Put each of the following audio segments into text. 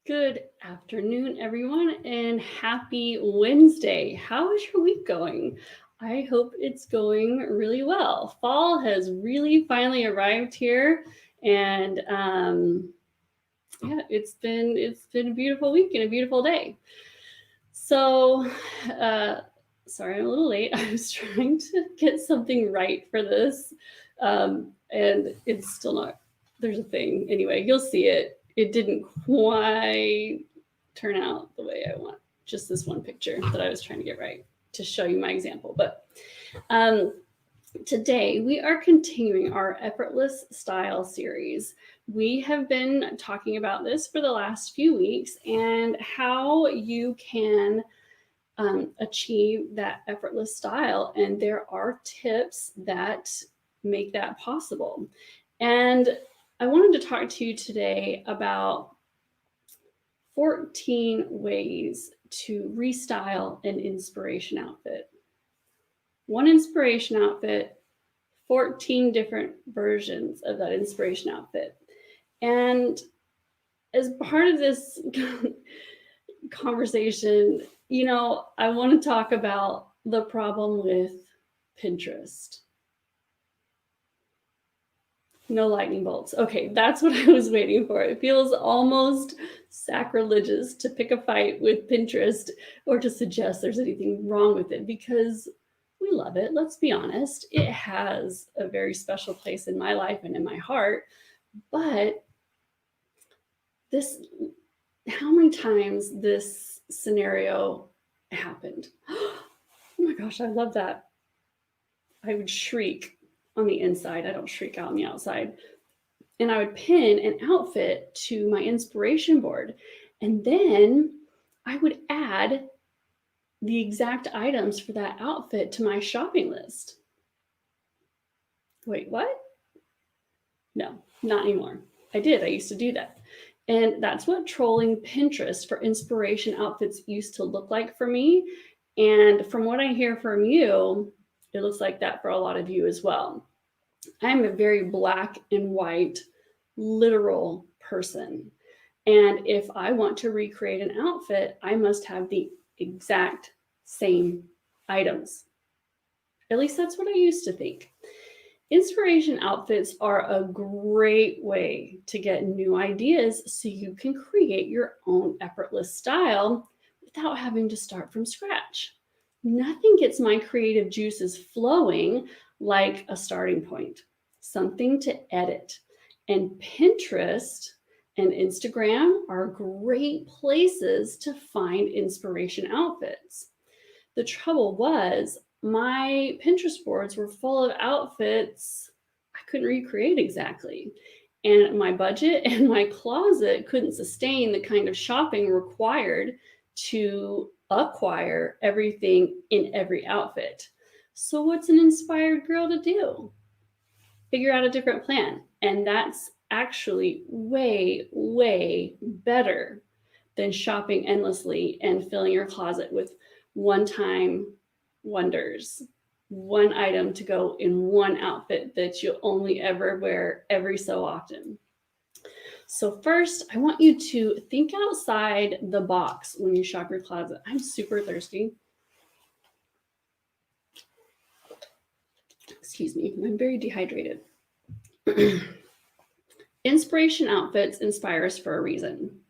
Good afternoon, everyone, and happy Wednesday. How is your week going? I hope it's going really well. Fall has really finally arrived here, and yeah, it's been a beautiful week and a beautiful day. So, uh, sorry, I'm a little late. I was trying to get something right for this, and it's still not. There's a thing. Anyway, you'll see it. It didn't quite turn out the way I want. Just this one picture that I was trying to get right to show you my example. But um, today we are continuing our Effortless Style series. We have been talking about this for the last few weeks and how you can achieve that effortless style. And there are tips that make that possible. And I wanted to talk to you today about 14 ways to restyle an inspiration outfit. One inspiration outfit, 14 different versions of that inspiration outfit. And as part of this conversation, I want to talk about the problem with Pinterest. No lightning bolts. Okay, that's what I was waiting for. It feels almost sacrilegious to pick a fight with Pinterest or to suggest there's anything wrong with it because we love it. Let's be honest. It has a very special place in my life and in my heart. But this, how many times this scenario happened? Oh my gosh, I love that. I would shriek on the inside. I don't shriek out on the outside. And I would pin an outfit to my inspiration board. And then I would add the exact items for that outfit to my shopping list. Wait, what? No, not anymore. I did. I used to do that. And that's what trolling Pinterest for inspiration outfits used to look like for me. And from what I hear from you, it looks like that for a lot of you as well. I'm a very black and white, literal person. And if I want to recreate an outfit, I must have the exact same items. At least that's what I used to think. Inspiration outfits are a great way to get new ideas so you can create your own effortless style without having to start from scratch. Nothing gets my creative juices flowing like a starting point, something to edit. And Pinterest and Instagram are great places to find inspiration outfits. The trouble was, my Pinterest boards were full of outfits I couldn't recreate exactly. And my budget and my closet couldn't sustain the kind of shopping required to acquire everything in every outfit. So, what's an inspired girl to do? Figure out a different plan. And that's actually way, way better than shopping endlessly and filling your closet with one time wonders. One item to go in one outfit that you only ever wear every so often. So, first, I want you to think outside the box when you shop your closet. I'm super thirsty. Excuse me, I'm very dehydrated. Inspiration outfits inspire us for a reason.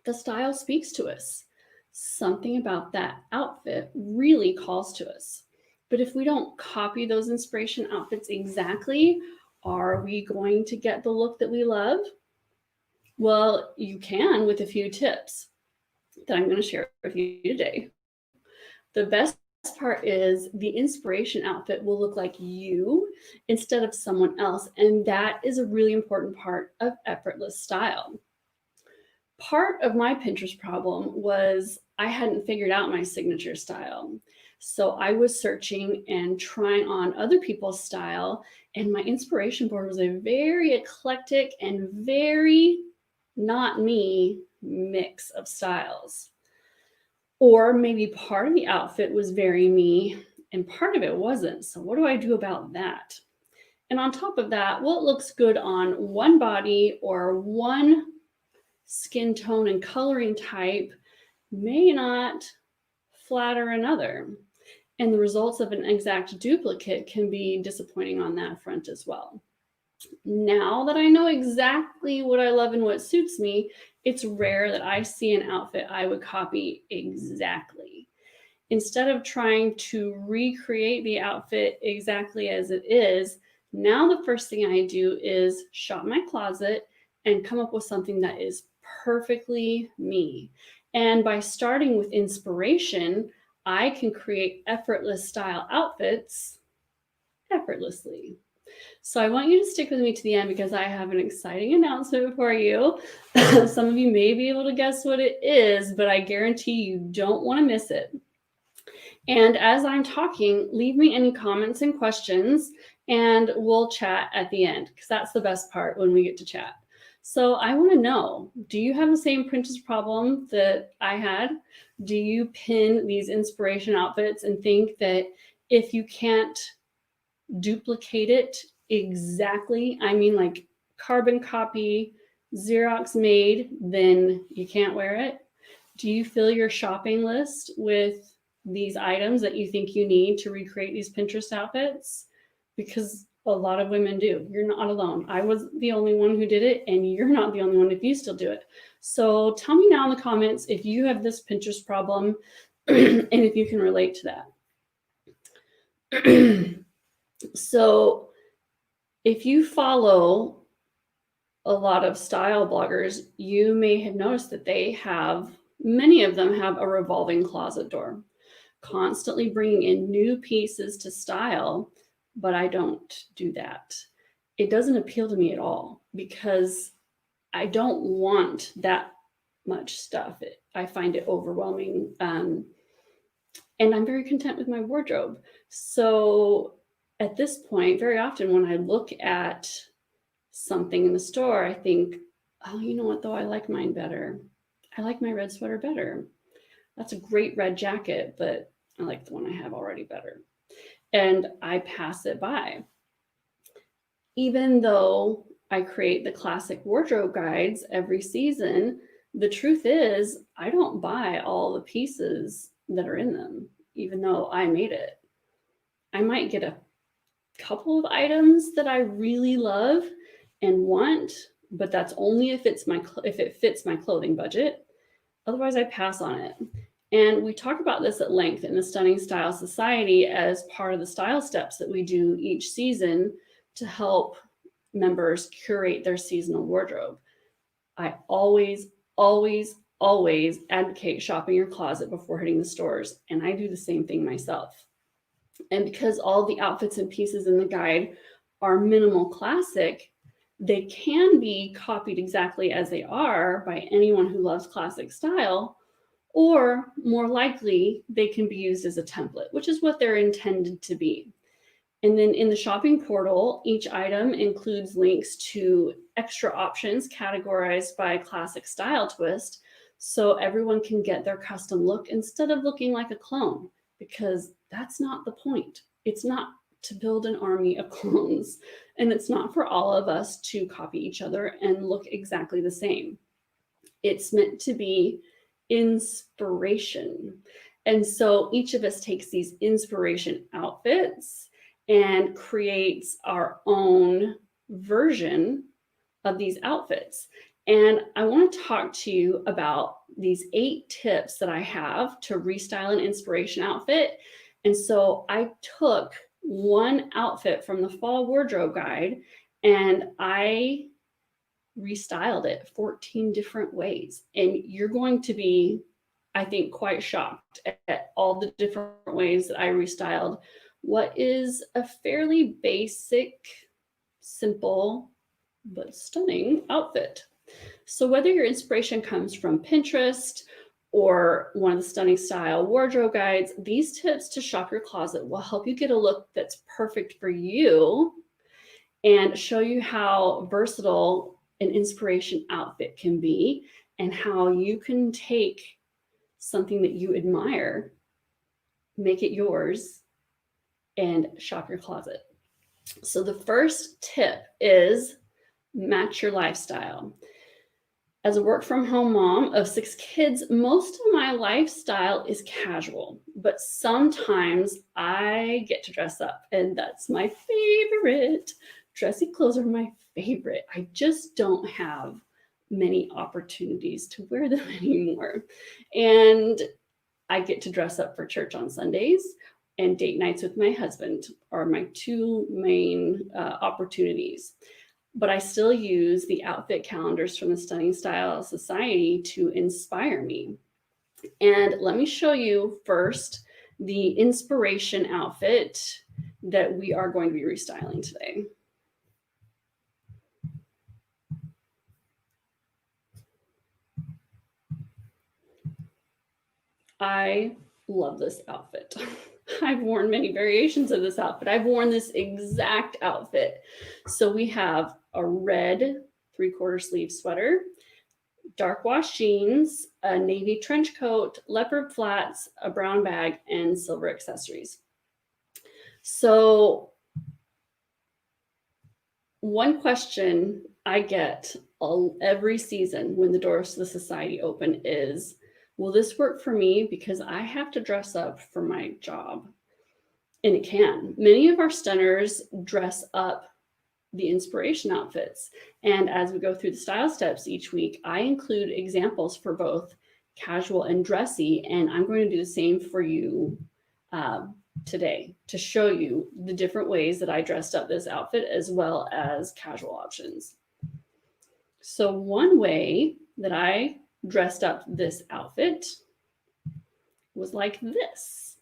The style speaks to us. Something about that outfit really calls to us. But if we don't copy those inspiration outfits exactly, are we going to get the look that we love? Well, you can with a few tips that I'm going to share with you today. The best part is the inspiration outfit will look like you instead of someone else. And that is a really important part of effortless style. Part of my Pinterest problem was I hadn't figured out my signature style. So I was searching and trying on other people's style, and my inspiration board was a very eclectic and very not me mix of styles. Or maybe part of the outfit was very me and part of it wasn't. So, what do I do about that? And on top of that, what looks good on one body or one skin tone and coloring type may not flatter another. And the results of an exact duplicate can be disappointing on that front as well. Now that I know exactly what I love and what suits me, it's rare that I see an outfit I would copy exactly. Instead of trying to recreate the outfit exactly as it is, now the first thing I do is shop my closet and come up with something that is perfectly me. And by starting with inspiration, I can create effortless style outfits effortlessly. So I want you to stick with me to the end because I have an exciting announcement for you. Some of you may be able to guess what it is, but I guarantee you don't want to miss it. And as I'm talking, leave me any comments and questions, and we'll chat at the end because that's the best part when we get to chat. So I want to know, do you have the same Pinterest problem that I had? Do you pin these inspiration outfits and think that if you can't duplicate it exactly, I mean like carbon copy, Xerox made, then you can't wear it? Do you fill your shopping list with these items that you think you need to recreate these Pinterest outfits? Because a lot of women do. You're not alone. I was the only one who did it, and you're not the only one if you still do it. So tell me now in the comments if you have this Pinterest problem and if you can relate to that. So if you follow a lot of style bloggers, you may have noticed that many of them have a revolving closet door, constantly bringing in new pieces to style, but I don't do that. It doesn't appeal to me at all because I don't want that much stuff. I find it overwhelming. And I'm very content with my wardrobe. So at this point, very often when I look at something in the store, I think, oh, you know what, though? I like mine better. I like my red sweater better. That's a great red jacket, but I like the one I have already better. And I pass it by. Even though I create the classic wardrobe guides every season, the truth is I don't buy all the pieces that are in them, even though I made it. I might get a couple of items that I really love and want, but that's only if it fits my clothing budget. Otherwise, I pass on it. And we talk about this at length in the Stunning Style Society as part of the style steps that we do each season to help members curate their seasonal wardrobe. I always, always, always advocate shopping your closet before hitting the stores, and I do the same thing myself. And because all the outfits and pieces in the guide are minimal classic, they can be copied exactly as they are by anyone who loves classic style, or more likely, they can be used as a template, which is what they're intended to be. And then in the shopping portal, each item includes links to extra options categorized by classic style twist, so everyone can get their custom look instead of looking like a clone, because that's not the point. It's not to build an army of clones, and it's not for all of us to copy each other and look exactly the same. It's meant to be inspiration. And so each of us takes these inspiration outfits and creates our own version of these outfits. And I want to talk to you about these 8 tips that I have to restyle an inspiration outfit. And so I took one outfit from the fall wardrobe guide and I restyled it 14 different ways. And you're going to be, I think, quite shocked at all the different ways that I restyled what is a fairly basic, simple, but stunning outfit. So whether your inspiration comes from Pinterest or one of the Stunning Style wardrobe guides, these tips to shop your closet will help you get a look that's perfect for you and show you how versatile an inspiration outfit can be and how you can take something that you admire, make it yours, and shop your closet. So the first tip is match your lifestyle. As a work from home mom of 6 kids, most of my lifestyle is casual, but sometimes I get to dress up, and that's my favorite. Dressy clothes are my favorite. I just don't have many opportunities to wear them anymore. And I get to dress up for church on Sundays, and date nights with my husband are my 2 main opportunities. But I still use the outfit calendars from the Stunning Style Society to inspire me. And let me show you first the inspiration outfit that we are going to be restyling today. I love this outfit. I've worn many variations of this outfit. I've worn this exact outfit. So we have a red 3/4 sleeve sweater, dark wash jeans, a navy trench coat, leopard flats, a brown bag, and silver accessories. So one question I get every season when the doors to the society open is, will this work for me? Because I have to dress up for my job. And it can. Many of our stunners dress up the inspiration outfits. And as we go through the style steps each week, I include examples for both casual and dressy. And I'm going to do the same for you today to show you the different ways that I dressed up this outfit as well as casual options. So one way that I dressed up this outfit was like this.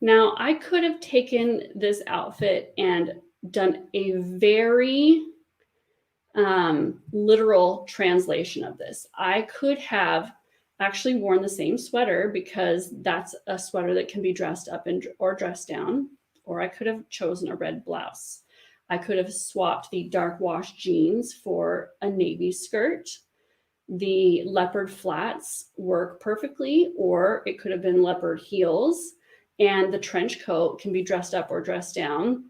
Now, I could have taken this outfit and done a very literal translation of this. I could have actually worn the same sweater because that's a sweater that can be dressed up or dressed down, or I could have chosen a red blouse. I could have swapped the dark wash jeans for a navy skirt. The leopard flats work perfectly, or it could have been leopard heels. And the trench coat can be dressed up or dressed down.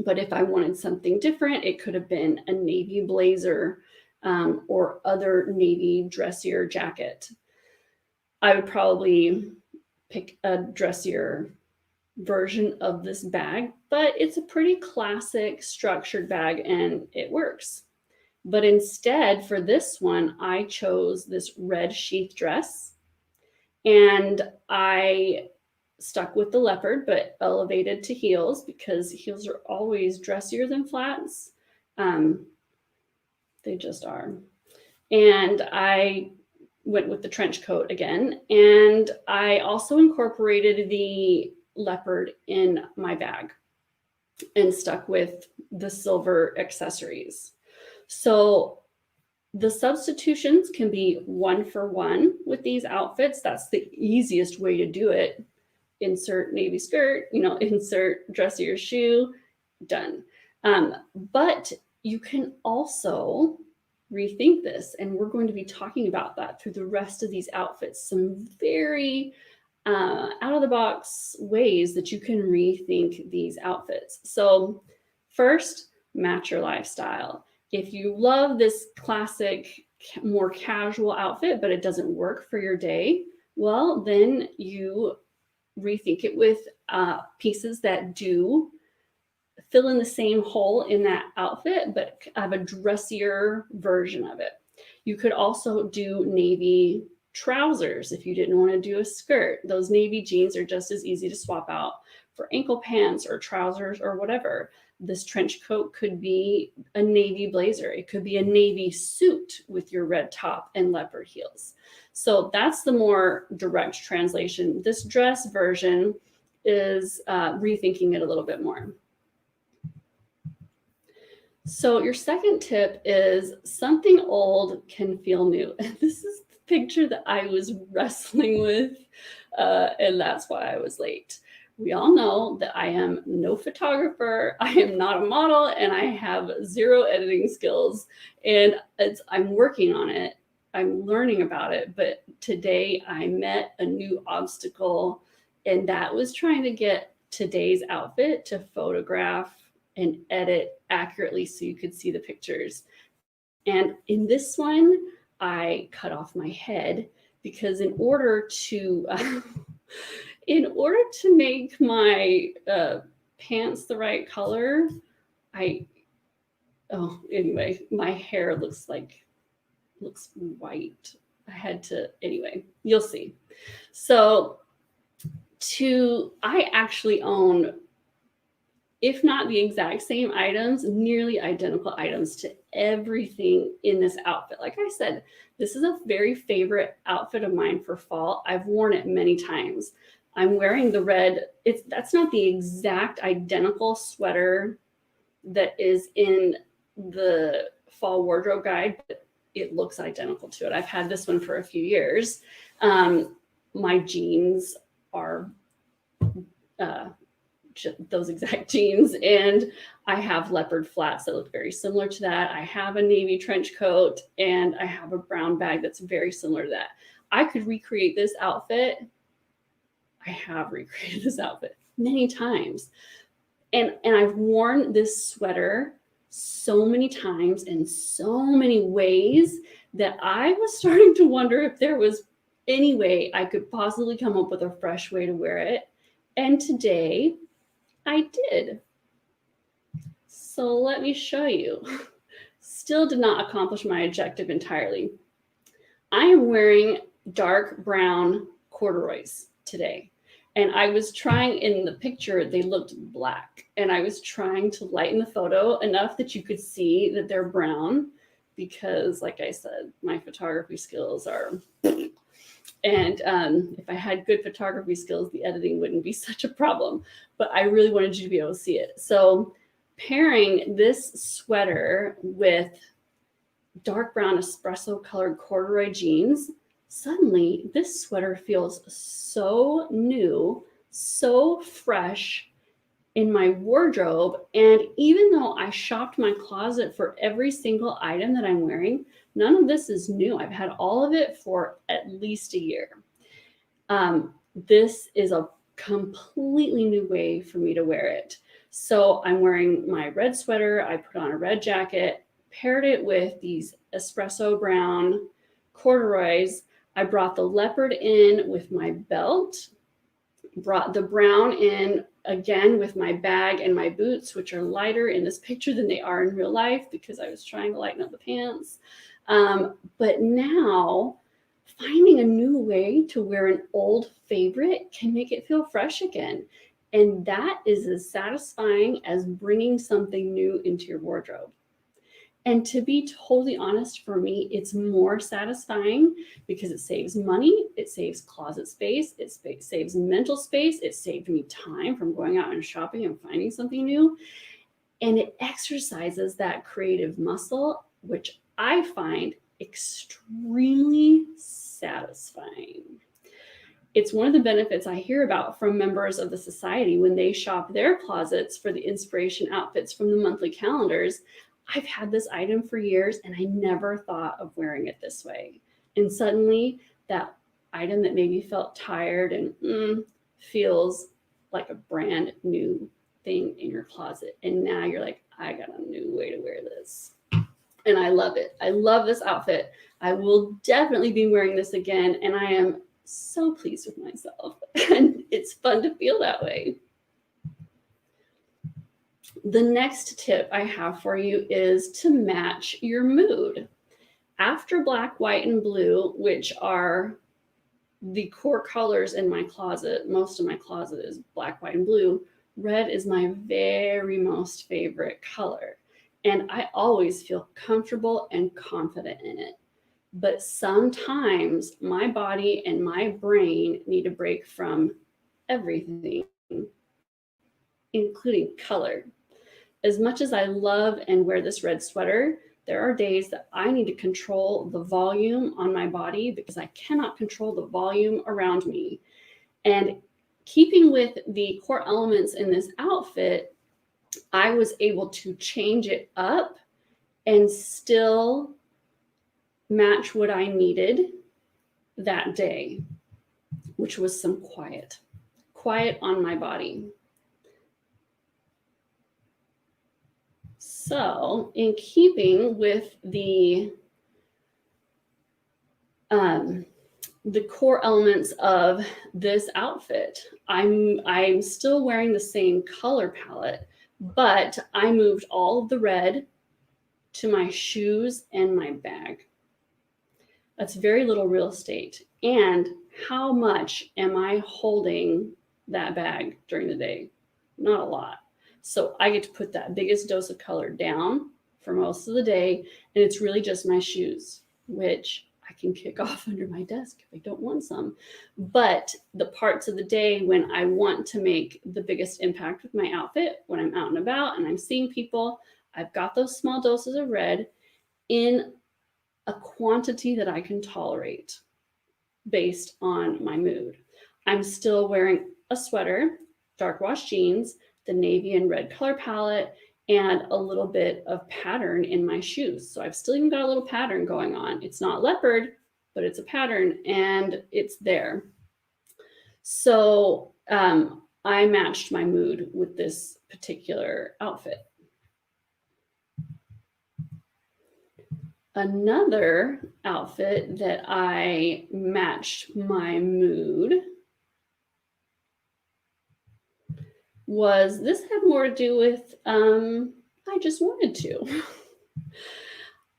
But if I wanted something different, it could have been a navy blazer or other navy dressier jacket. I would probably pick a dressier version of this bag, but it's a pretty classic structured bag and it works. But instead, for this one, I chose this red sheath dress, and I stuck with the leopard, but elevated to heels because heels are always dressier than flats. They just are. And I went with the trench coat again. And I also incorporated the leopard in my bag and stuck with the silver accessories. So the substitutions can be 1 for 1 with these outfits. That's the easiest way to do it. Insert navy skirt, insert dressier shoe, done. But you can also rethink this, and we're going to be talking about that through the rest of these outfits. Some very out of the box ways that you can rethink these outfits. So first, match your lifestyle. If you love this classic, more casual outfit, but it doesn't work for your day, well, then you rethink it with pieces that do fill in the same hole in that outfit, but have a dressier version of it. You could also do navy trousers if you didn't want to do a skirt. Those navy jeans are just as easy to swap out for ankle pants or trousers or whatever. This trench coat could be a navy blazer. It could be a navy suit with your red top and leopard heels. So that's the more direct translation. This dress version is rethinking it a little bit more. So your second tip is something old can feel new. And this is the picture that I was wrestling with, and that's why I was late. We all know that I am no photographer, I am not a model, and I have 0 editing skills. And I'm working on it. I'm learning about it. But today I met a new obstacle, and that was trying to get today's outfit to photograph and edit accurately so you could see the pictures. And in this one, I cut off my head because in order to in order to make my pants the right color, anyway, my hair looks white. I had to, anyway, you'll see. So I actually own, if not the exact same items, nearly identical items to everything in this outfit. Like I said, this is a very favorite outfit of mine for fall. I've worn it many times. I'm wearing the red. That's not the exact identical sweater that is in the fall wardrobe guide, but it looks identical to it. I've had this one for a few years. My jeans are those exact jeans, and I have leopard flats that look very similar to that. I have a navy trench coat, and I have a brown bag that's very similar to that. I could recreate this outfit. I have recreated this outfit many times. And I've worn this sweater so many times in so many ways that I was starting to wonder if there was any way I could possibly come up with a fresh way to wear it. And today I did. So let me show you. Still did not accomplish my objective entirely. I am wearing dark brown corduroys today. And I was trying, in the picture, they looked black. And I was trying to lighten the photo enough that you could see that they're brown because, like I said, my photography skills are... And if I had good photography skills, the editing wouldn't be such a problem. But I really wanted you to be able to see it. So pairing this sweater with dark brown espresso colored corduroy jeans, suddenly this sweater feels so new, so fresh in my wardrobe. And even though I shopped my closet for every single item that I'm wearing, none of this is new. I've had all of it for at least a year. This is a completely new way for me to wear it. So I'm wearing my red sweater. I put on a red jacket, paired it with these espresso brown corduroys. I brought the leopard in with my belt, brought the brown in again with my bag and my boots, which are lighter in this picture than they are in real life because I was trying to lighten up the pants. But now finding a new way to wear an old favorite can make it feel fresh again. And that is as satisfying as bringing something new into your wardrobe. And to be totally honest, for me, it's more satisfying because it saves money, it saves closet space, it saves mental space, it saved me time from going out and shopping and finding something new. And it exercises that creative muscle, which I find extremely satisfying. It's one of the benefits I hear about from members of the society when they shop their closets for the inspiration outfits from the monthly calendars. I've had this item for years and I never thought of wearing it this way. And suddenly that item that maybe felt tired and feels like a brand new thing in your closet. And now you're like, I got a new way to wear this. And I love it. I love this outfit. I will definitely be wearing this again. And I am so pleased with myself. And it's fun to feel that way. The next tip I have for you is to match your mood. After black, white, and blue, which are the core colors in my closet, most of my closet is black, white, and blue. Red is my very most favorite color. And I always feel comfortable and confident in it. But sometimes my body and my brain need a break from everything, including color. As much as I love and wear this red sweater, there are days that I need to control the volume on my body because I cannot control the volume around me. And keeping with the core elements in this outfit, I was able to change it up and still match what I needed that day, which was some quiet on my body. So in keeping with the the core elements of this outfit. I'm still wearing the same color palette, but I moved all of the red to my shoes and my bag. That's very little real estate. And how much am I holding that bag during the day? Not a lot. So I get to put that biggest dose of color down for most of the day. And it's really just my shoes, which I can kick off under my desk if I don't want some. But the parts of the day when I want to make the biggest impact with my outfit, when I'm out and about and I'm seeing people, I've got those small doses of red in a quantity that I can tolerate based on my mood. I'm still wearing a sweater, dark wash jeans, the navy and red color palette, and a little bit of pattern in my shoes. So I've still even got a little pattern going on. It's not leopard, but it's a pattern and it's there. So I matched my mood with this particular outfit. Another outfit that I matched my mood was, this had more to do with, I just wanted to.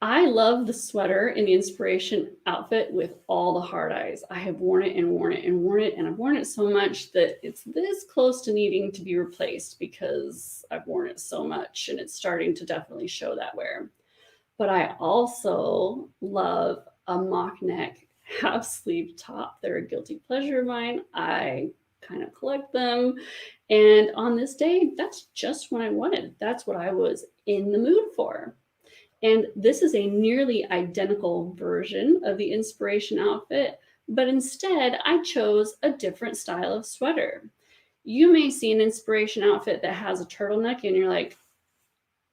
I love the sweater in the inspiration outfit with all the hard eyes. I have worn it and worn it and worn it, and I've worn it so much that it's this close to needing to be replaced because I've worn it so much and it's starting to definitely show that wear. But I also love a mock neck half sleeve top. They're a guilty pleasure of mine. I kind of collect them. And on this day, that's just what I wanted. That's what I was in the mood for. And this is a nearly identical version of the inspiration outfit, but instead I chose a different style of sweater. You may see an inspiration outfit that has a turtleneck and you're like,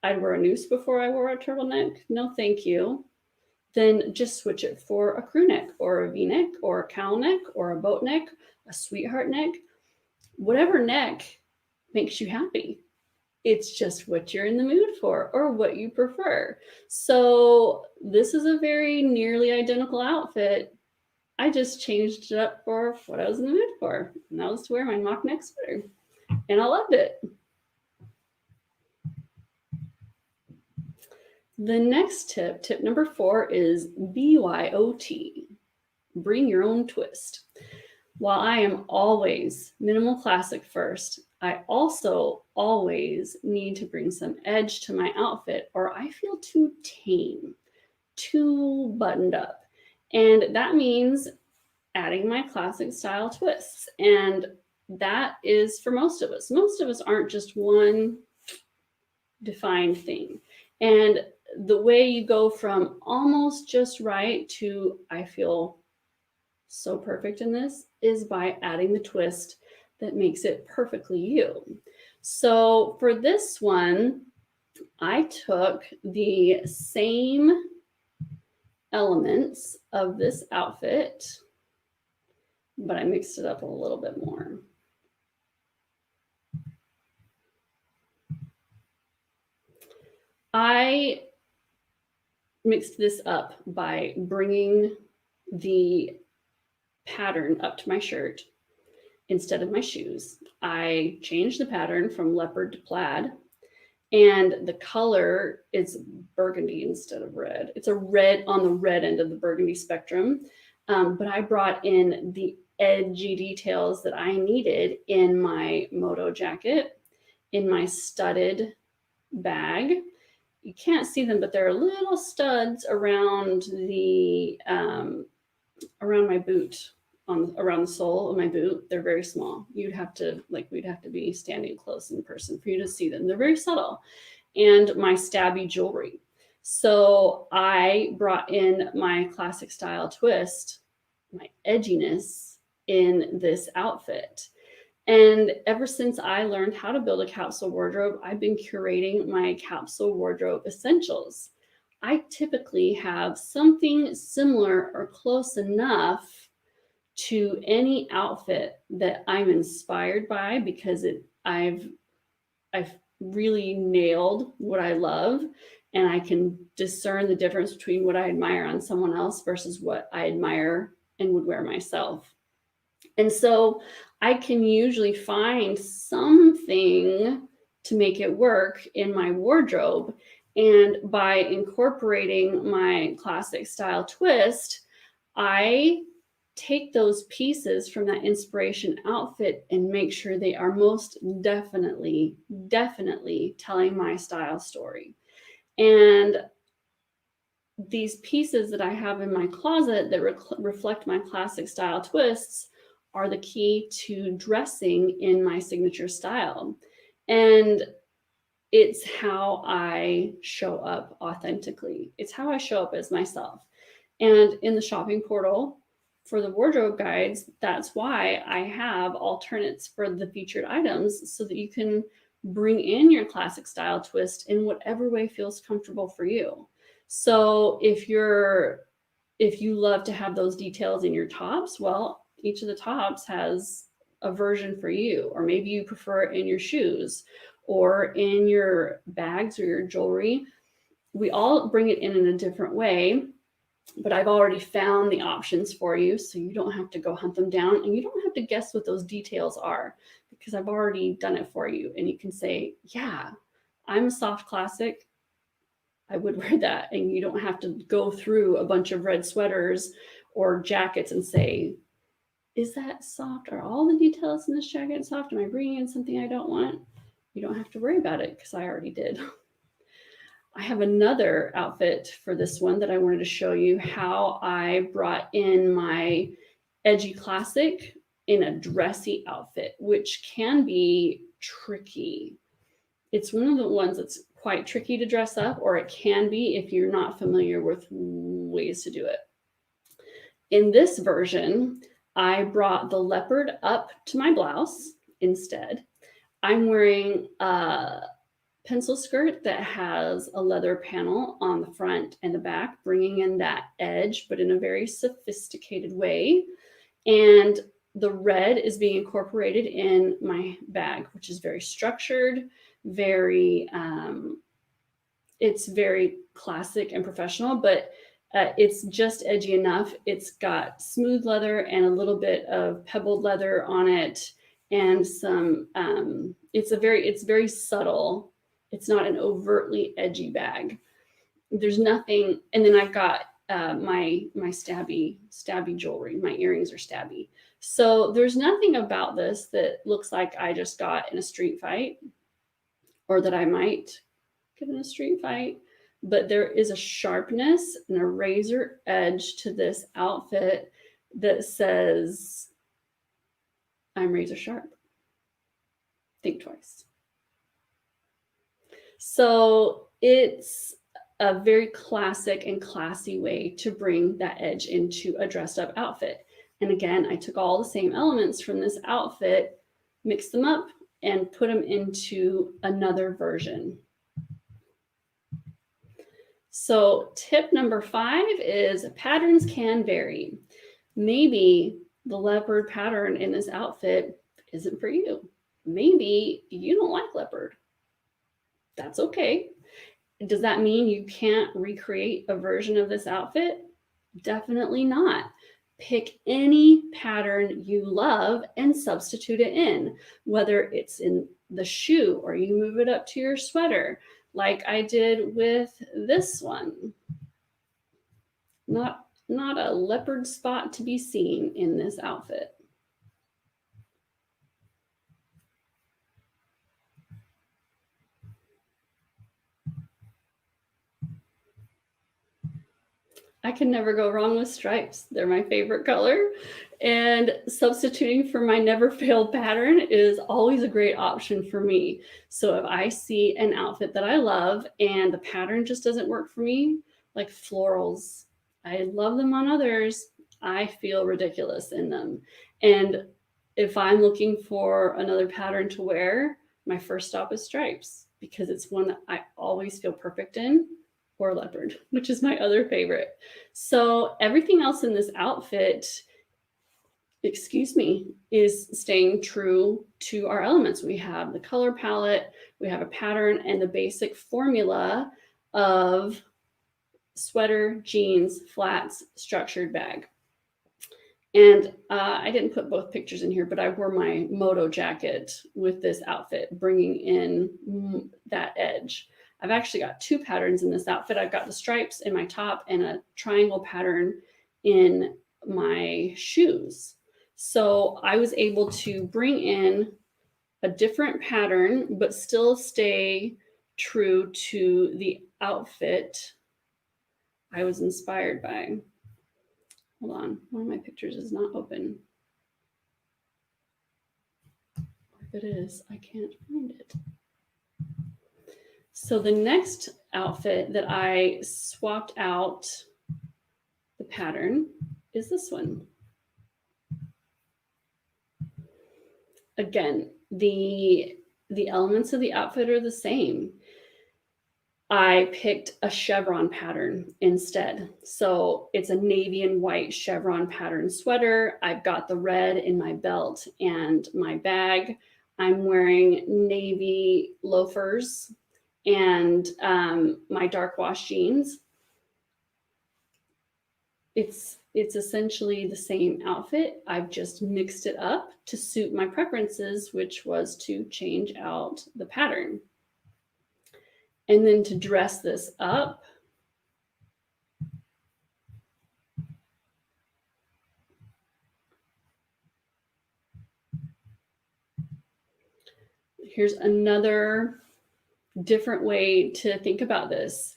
I'd wear a noose before I wore a turtleneck. No, thank you. Then just switch it for a crew neck or a V-neck or a cowl neck or a boat neck, a sweetheart neck, whatever neck makes you happy. It's just what you're in the mood for or what you prefer. So this is a very nearly identical outfit. I just changed it up for what I was in the mood for. And that was to wear my mock neck sweater. And I loved it. The next tip, tip number 4, is BYOT, bring your own twist. While I am always minimal classic first, I also always need to bring some edge to my outfit or I feel too tame, too buttoned up. And that means adding my classic style twists. And that is for most of us. Most of us aren't just one defined thing. And the way you go from almost just right to I feel so perfect in this is by adding the twist that makes it perfectly you. So for this one, I took the same elements of this outfit, but I mixed it up a little bit more. I mixed this up by bringing the pattern up to my shirt instead of my shoes. I changed the pattern from leopard to plaid, and the color is burgundy instead of red. It's a red on the red end of the burgundy spectrum, but I brought in the edgy details that I needed in my moto jacket, in my studded bag. You can't see them, but there are little studs around the around my boot, around the sole of my boot. They're very small. We'd have to be standing close in person for you to see them. They're very subtle. And my stabby jewelry. So I brought in my classic style twist, my edginess in this outfit. And ever since I learned how to build a capsule wardrobe, I've been curating my capsule wardrobe essentials. I typically have something similar or close enough to any outfit that I'm inspired by because I've really nailed what I love, and I can discern the difference between what I admire on someone else versus what I admire and would wear myself. And so I can usually find something to make it work in my wardrobe. And by incorporating my classic style twist, I take those pieces from that inspiration outfit and make sure they are most definitely telling my style story. And these pieces that I have in my closet that reflect my classic style twists are the key to dressing in my signature style. And it's how I show up authentically. It's how I show up as myself. And in the shopping portal for the wardrobe guides, that's why I have alternates for the featured items so that you can bring in your classic style twist in whatever way feels comfortable for you. So if you love to have those details in your tops, well, each of the tops has a version for you, or maybe you prefer it in your shoes or in your bags or your jewelry. We all bring it in a different way, but I've already found the options for you, so you don't have to go hunt them down, and you don't have to guess what those details are because I've already done it for you. And you can say, yeah, I'm a soft classic, I would wear that. And you don't have to go through a bunch of red sweaters or jackets and say, is that soft? Are all the details in this jacket soft? Am I bringing in something I don't want? You don't have to worry about it because I already did. I have another outfit for this one that I wanted to show you how I brought in my edgy classic in a dressy outfit, which can be tricky. It's one of the ones that's quite tricky to dress up, or it can be if you're not familiar with ways to do it. In this version, I brought the leopard up to my blouse instead. I'm wearing a pencil skirt that has a leather panel on the front and the back, bringing in that edge, but in a very sophisticated way. And the red is being incorporated in my bag, which is very structured, it's very classic and professional, but it's just edgy enough. It's got smooth leather and a little bit of pebbled leather on it, and some. It's very subtle. It's not an overtly edgy bag. There's nothing, and then I've got my stabby jewelry. My earrings are stabby. So there's nothing about this that looks like I just got in a street fight, or that I might get in a street fight. But there is a sharpness and a razor edge to this outfit that says, I'm razor sharp. Think twice. So it's a very classic and classy way to bring that edge into a dressed up outfit. And again, I took all the same elements from this outfit, mixed them up, and put them into another version. So tip number 5 is patterns can vary. Maybe the leopard pattern in this outfit isn't for you. Maybe you don't like leopard. That's okay. Does that mean you can't recreate a version of this outfit? Definitely not. Pick any pattern you love and substitute it in, whether it's in the shoe or you move it up to your sweater, like I did with this one. Not a leopard spot to be seen in this outfit. I can never go wrong with stripes. They're my favorite color. And substituting for my never fail pattern is always a great option for me. So if I see an outfit that I love and the pattern just doesn't work for me, like florals, I love them on others, I feel ridiculous in them. And if I'm looking for another pattern to wear, my first stop is stripes because it's one that I always feel perfect in, or leopard, which is my other favorite. So everything else in this outfit, is staying true to our elements. We have the color palette, we have a pattern, and the basic formula of sweater, jeans, flats, structured bag. And I didn't put both pictures in here, but I wore my moto jacket with this outfit, bringing in that edge. I've actually got two patterns in this outfit. I've got the stripes in my top and a triangle pattern in my shoes. So I was able to bring in a different pattern, but still stay true to the outfit I was inspired by. Hold on, one of my pictures is not open. If it is, I can't find it. So the next outfit that I swapped out the pattern is this one. Again, the elements of the outfit are the same. I picked a chevron pattern instead. So it's a navy and white chevron pattern sweater. I've got the red in my belt and my bag. I'm wearing navy loafers and my dark wash jeans. It's essentially the same outfit. I've just mixed it up to suit my preferences, which was to change out the pattern. And then to dress this up, here's another different way to think about this.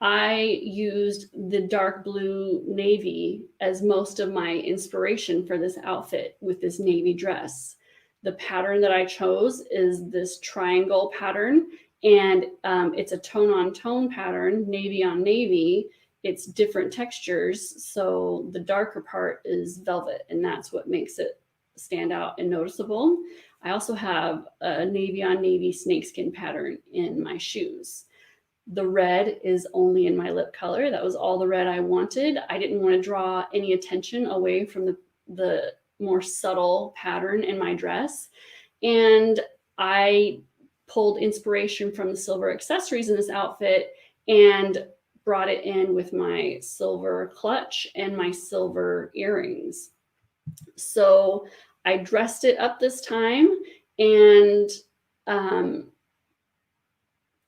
I used the dark blue navy as most of my inspiration for this outfit with this navy dress. The pattern that I chose is this triangle pattern, and it's a tone on tone pattern, navy on navy. It's different textures. So the darker part is velvet, and that's what makes it stand out and noticeable. I also have a navy on navy snakeskin pattern in my shoes. The red is only in my lip color. That was all the red I wanted. I didn't want to draw any attention away from the more subtle pattern in my dress. And I pulled inspiration from the silver accessories in this outfit and brought it in with my silver clutch and my silver earrings. So I dressed it up this time, and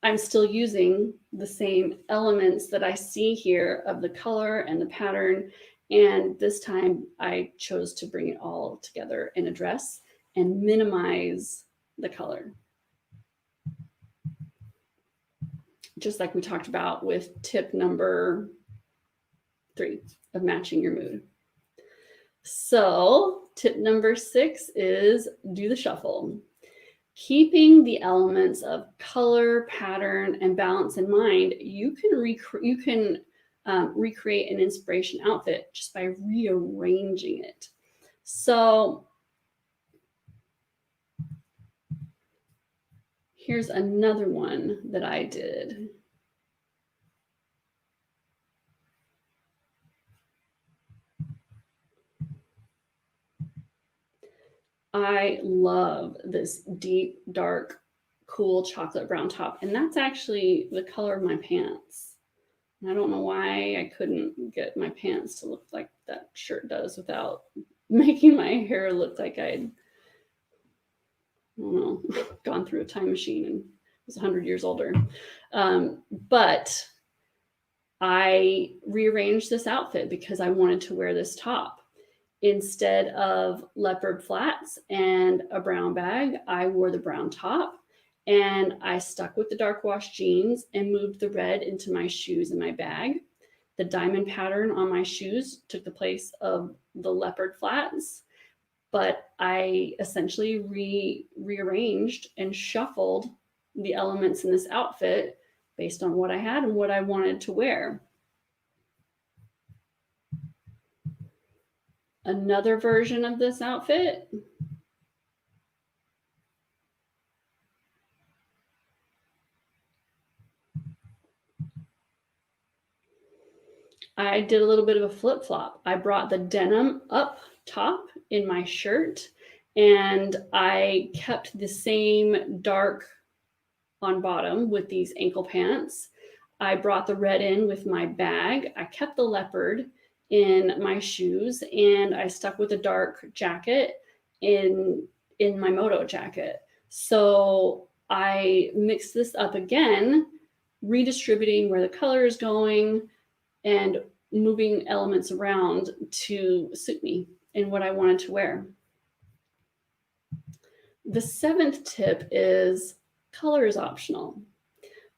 I'm still using the same elements that I see here of the color and the pattern. And this time I chose to bring it all together in a dress and minimize the color. Just like we talked about with tip number 3 of matching your mood. So tip number 6 is do the shuffle. Keeping the elements of color, pattern, and balance in mind, you can recreate an inspiration outfit just by rearranging it. So here's another one that I did. I love this deep, dark, cool chocolate brown top. And that's actually the color of my pants. I don't know why I couldn't get my pants to look like that shirt does without making my hair look like I'd, I don't know, gone through a time machine and was 100 years older. But I rearranged this outfit because I wanted to wear this top. Instead of leopard flats and a brown bag, I wore the brown top, and I stuck with the dark wash jeans and moved the red into my shoes and my bag. The diamond pattern on my shoes took the place of the leopard flats, but I essentially rearranged and shuffled the elements in this outfit based on what I had and what I wanted to wear. Another version of this outfit. I did a little bit of a flip-flop. I brought the denim up top in my shirt, and I kept the same dark on bottom with these ankle pants. I brought the red in with my bag. I kept the leopard in my shoes, and I stuck with a dark jacket in my moto jacket. So I mixed this up again, redistributing where the color is going and moving elements around to suit me and what I wanted to wear. The 7th tip is color is optional.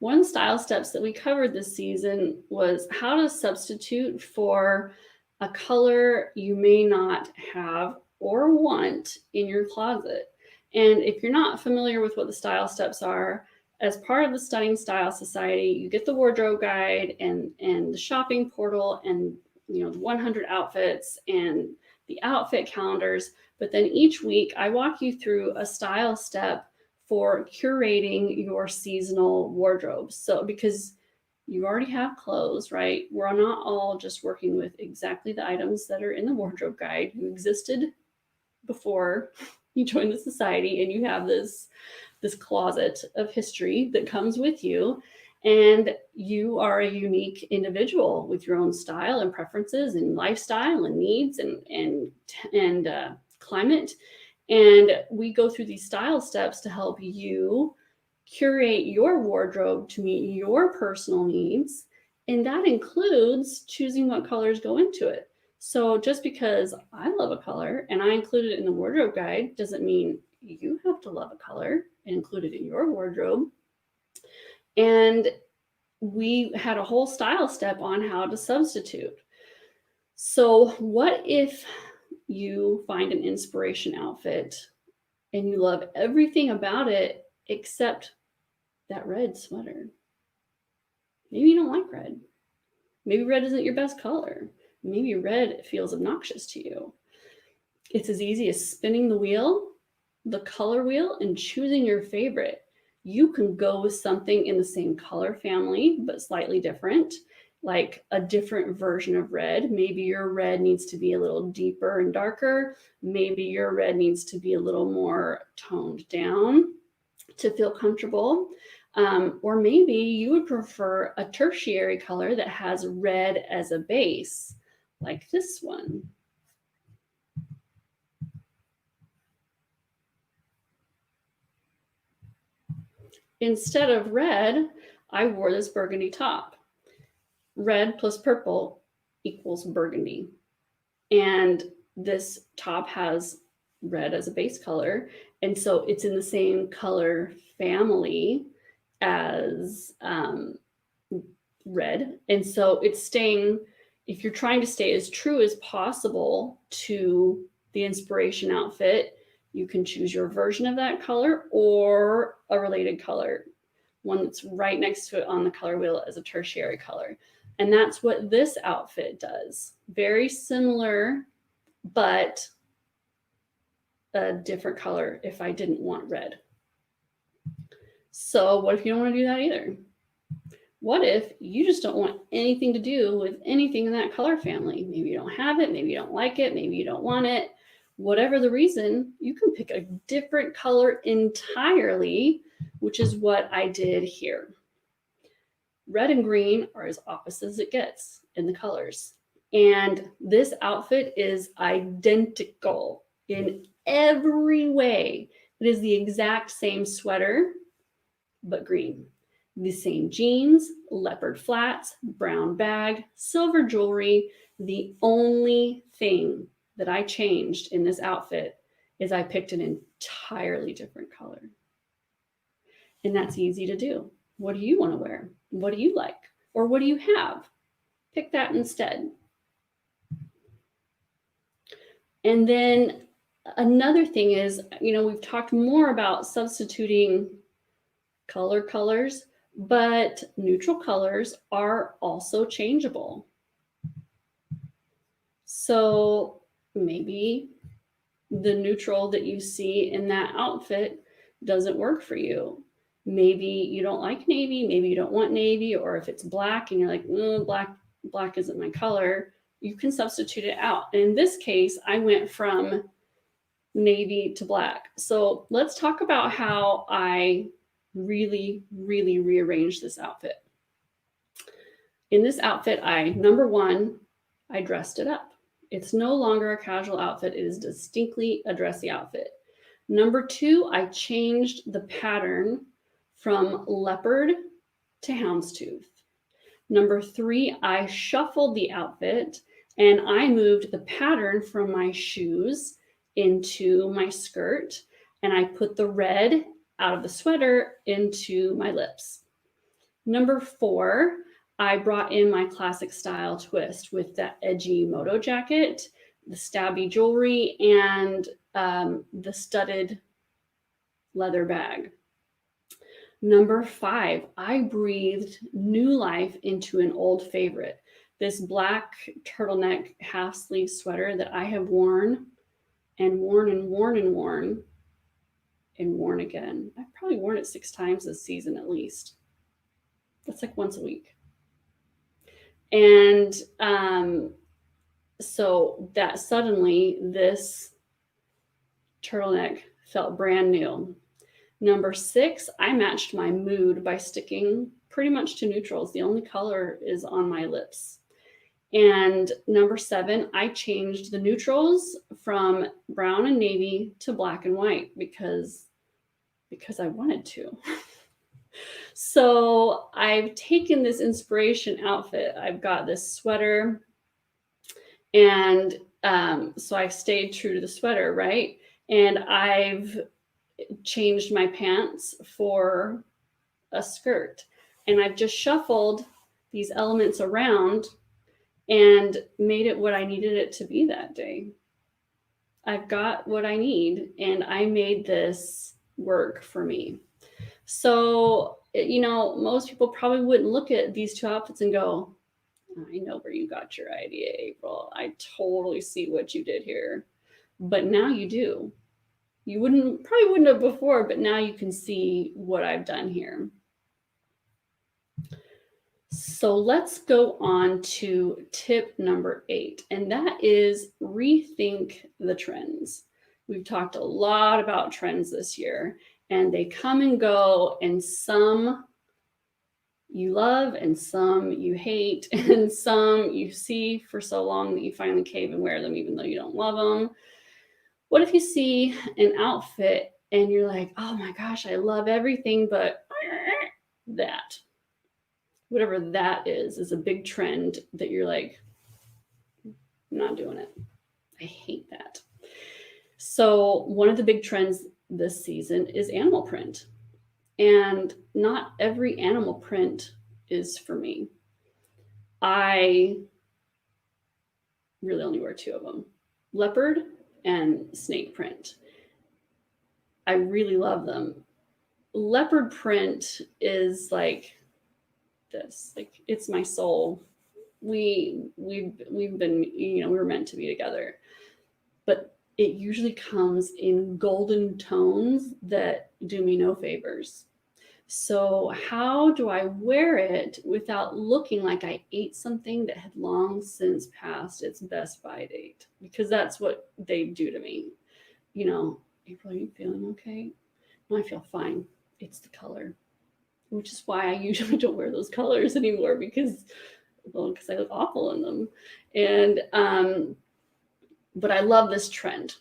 One style steps that we covered this season was how to substitute for a color you may not have or want in your closet. And if you're not familiar with what the style steps are, as part of the Stunning Style Society, you get the wardrobe guide and the shopping portal and the 100 outfits and the outfit calendars. But then each week I walk you through a style step for curating your seasonal wardrobe. So because you already have clothes, right? We're not all just working with exactly the items that are in the wardrobe guide who existed before you joined the society, and you have this closet of history that comes with you, and you are a unique individual with your own style and preferences and lifestyle and needs and climate. And we go through these style steps to help you curate your wardrobe to meet your personal needs. And that includes choosing what colors go into it. So just because I love a color and I include it in the wardrobe guide doesn't mean you have to love a color and include it in your wardrobe. And we had a whole style step on how to substitute. So what if you find an inspiration outfit and you love everything about it except that red sweater? Maybe you don't like red. Maybe red isn't your best color. Maybe red feels obnoxious to you. It's as easy as spinning the wheel, the color wheel, and choosing your favorite. You can go with something in the same color family, but slightly different, like a different version of red. Maybe your red needs to be a little deeper and darker. Maybe your red needs to be a little more toned down to feel comfortable. Or maybe you would prefer a tertiary color that has red as a base, like this one. Instead of red, I wore this burgundy top. Red plus purple equals burgundy. And this top has red as a base color. And so it's in the same color family as red. And so it's staying, if you're trying to stay as true as possible to the inspiration outfit, you can choose your version of that color or a related color, one that's right next to it on the color wheel as a tertiary color. And that's what this outfit does. Very similar, but a different color if I didn't want red. So what if you don't want to do that either? What if you just don't want anything to do with anything in that color family? Maybe you don't have it, maybe you don't like it, maybe you don't want it. Whatever the reason, you can pick a different color entirely, which is what I did here. Red and green are as opposite as it gets in the colors. And this outfit is identical in every way. It is the exact same sweater, but green. The same jeans, leopard flats, brown bag, silver jewelry. The only thing that I changed in this outfit is I picked an entirely different color. And that's easy to do. What do you want to wear? What do you like? Or what do you have? Pick that instead. And then another thing is, we've talked more about substituting colors, but neutral colors are also changeable. So maybe the neutral that you see in that outfit doesn't work for you. Maybe you don't like navy, maybe you don't want navy, or if it's black and you're like, black isn't my color, you can substitute it out. And in this case, I went from navy to black. So let's talk about how I really rearranged this outfit. In this outfit, number one, I dressed it up. It's no longer a casual outfit. It is distinctly a dressy outfit. Number 2, I changed the pattern from leopard to houndstooth. Number 3, I shuffled the outfit and I moved the pattern from my shoes into my skirt, and I put the red out of the sweater into my lips. Number 4, I brought in my classic style twist with that edgy moto jacket, the stabby jewelry, and the studded leather bag. Number 5, I breathed new life into an old favorite, this black turtleneck half sleeve sweater that I have worn and worn and worn and worn and worn again. I've probably worn it 6 times this season at least. That's like once a week. And so that suddenly this turtleneck felt brand new. Number 6, I matched my mood by sticking pretty much to neutrals. The only color is on my lips. And number 7, I changed the neutrals from brown and navy to black and white because I wanted to. So I've taken this inspiration outfit. I've got this sweater, and so I've stayed true to the sweater, right? And I've changed my pants for a skirt, and I've just shuffled these elements around and made it what I needed it to be that day. I've got what I need, and I made this work for me. So, most people probably wouldn't look at these 2 outfits and go, I know where you got your idea, April. I totally see what you did here. But now you do. You probably wouldn't have before, but now you can see what I've done here. So let's go on to tip number 8, and that is rethink the trends. We've talked a lot about trends this year, and they come and go, and some you love and some you hate, and some you see for so long that you finally cave and wear them even though you don't love them. What if you see an outfit and you're like, oh my gosh, I love everything but that? Whatever that is a big trend that you're like, I'm not doing it. I hate that. So one of the big trends this season is animal print. And not every animal print is for me. I really only wear 2 of them, leopard and snake print. I really love them. Leopard print is like this, like it's my soul. We've been, we were meant to be together, but it usually comes in golden tones that do me no favors. So how do I wear it without looking like I ate something that had long since passed its best by date? Because that's what they do to me. April, are you feeling okay? No, I feel fine. It's the color, which is why I usually don't wear those colors anymore because I look awful in them. And but I love this trend.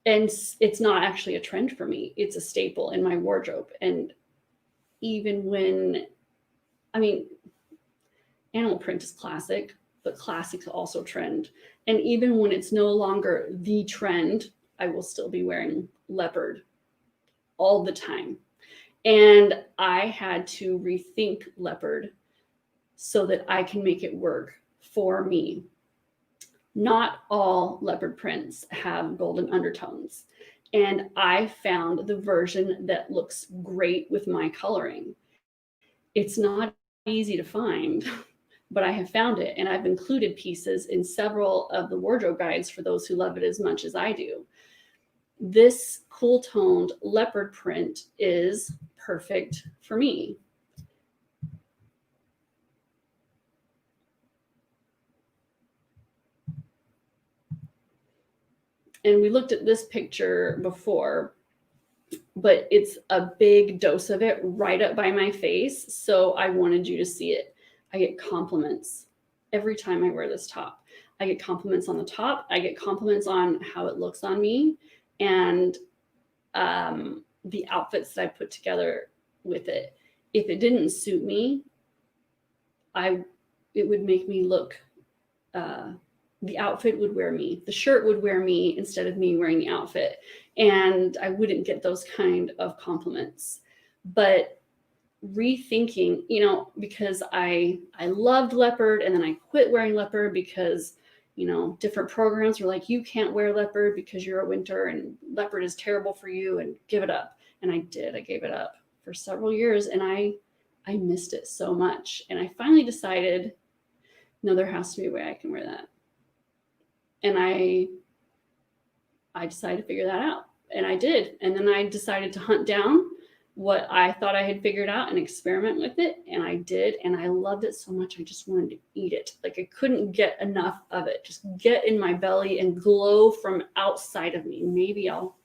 And it's not actually a trend for me. It's a staple in my wardrobe. And even when, animal print is classic, but classics also trend. And even when it's no longer the trend, I will still be wearing leopard all the time. And I had to rethink leopard so that I can make it work for me. Not all leopard prints have golden undertones. And I found the version that looks great with my coloring. It's not easy to find, but I have found it. And I've included pieces in several of the wardrobe guides for those who love it as much as I do. This cool toned leopard print is perfect for me. And we looked at this picture before, but it's a big dose of it right up by my face. So I wanted you to see it. I get compliments every time I wear this top. I get compliments on the top. I get compliments on how it looks on me, and the outfits that I put together with it. If it didn't suit me, it would make me look. The outfit would wear me. The shirt would wear me instead of me wearing the outfit, and I wouldn't get those kind of compliments. But rethinking, because I loved leopard, and then I quit wearing leopard because different programs were like, you can't wear leopard because you're a winter and leopard is terrible for you, and give it up. And I gave it up for several years, and I missed it so much. And I finally decided, no, there has to be a way I can wear that. And I decided to figure that out, and I did. And then I decided to hunt down what I thought I had figured out and experiment with it. And I did. And I loved it so much. I just wanted to eat it. Like, I couldn't get enough of it. Just get in my belly and glow from outside of me. Maybe I'll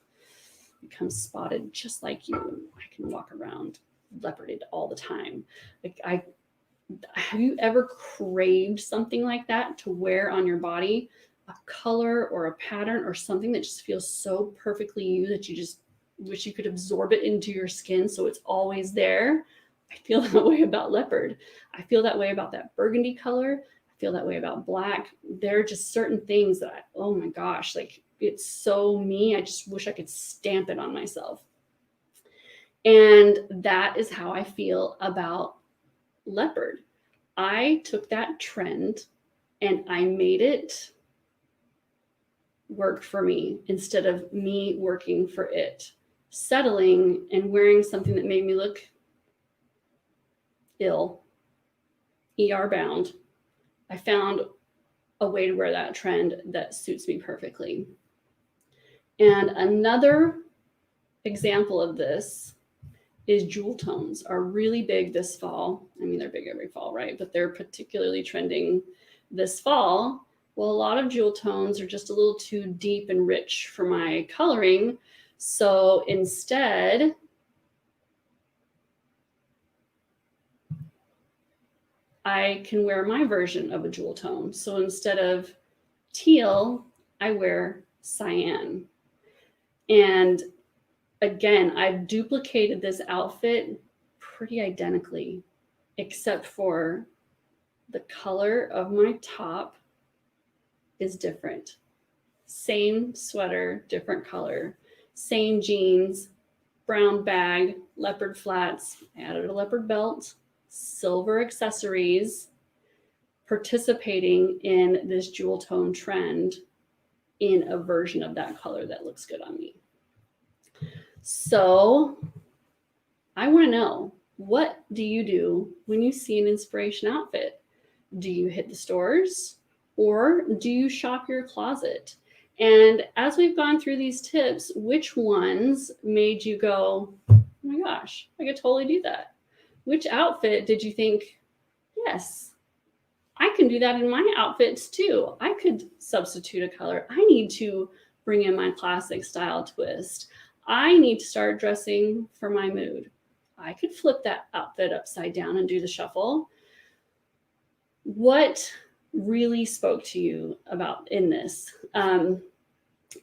become spotted just like you, and I can walk around leoparded all the time. Have you ever craved something like that to wear on your body? A color or a pattern or something that just feels so perfectly you that you just wish you could absorb it into your skin so it's always there. I feel that way about leopard. I feel that way about that burgundy color. I feel that way about black. There are just certain things that oh my gosh, like, it's so me. I just wish I could stamp it on myself. And that is how I feel about leopard. I took that trend and I made it work for me instead of me working for it. Settling and wearing something that made me look ill, ER bound. I found a way to wear that trend that suits me perfectly. And another example of this is jewel tones are really big this fall. I mean, they're big every fall, right? But they're particularly trending this fall. Well, a lot of jewel tones are just a little too deep and rich for my coloring. So instead, I can wear my version of a jewel tone. So instead of teal, I wear cyan. And again, I've duplicated this outfit pretty identically, except for the color of my top is different. Same sweater, different color. Same jeans, brown bag, leopard flats. I added a leopard belt, silver accessories, participating in this jewel tone trend in a version of that color that looks good on me. So I want to know, what do you do when you see an inspiration outfit? Do you hit the stores or do you shop your closet? And as we've gone through these tips, which ones made you go, oh my gosh, I could totally do that? Which outfit did you think, yes, I can do that in my outfits too? I could substitute a color. I need to bring in my classic style twist. I need to start dressing for my mood. I could flip that outfit upside down and do the shuffle. What really spoke to you about in this?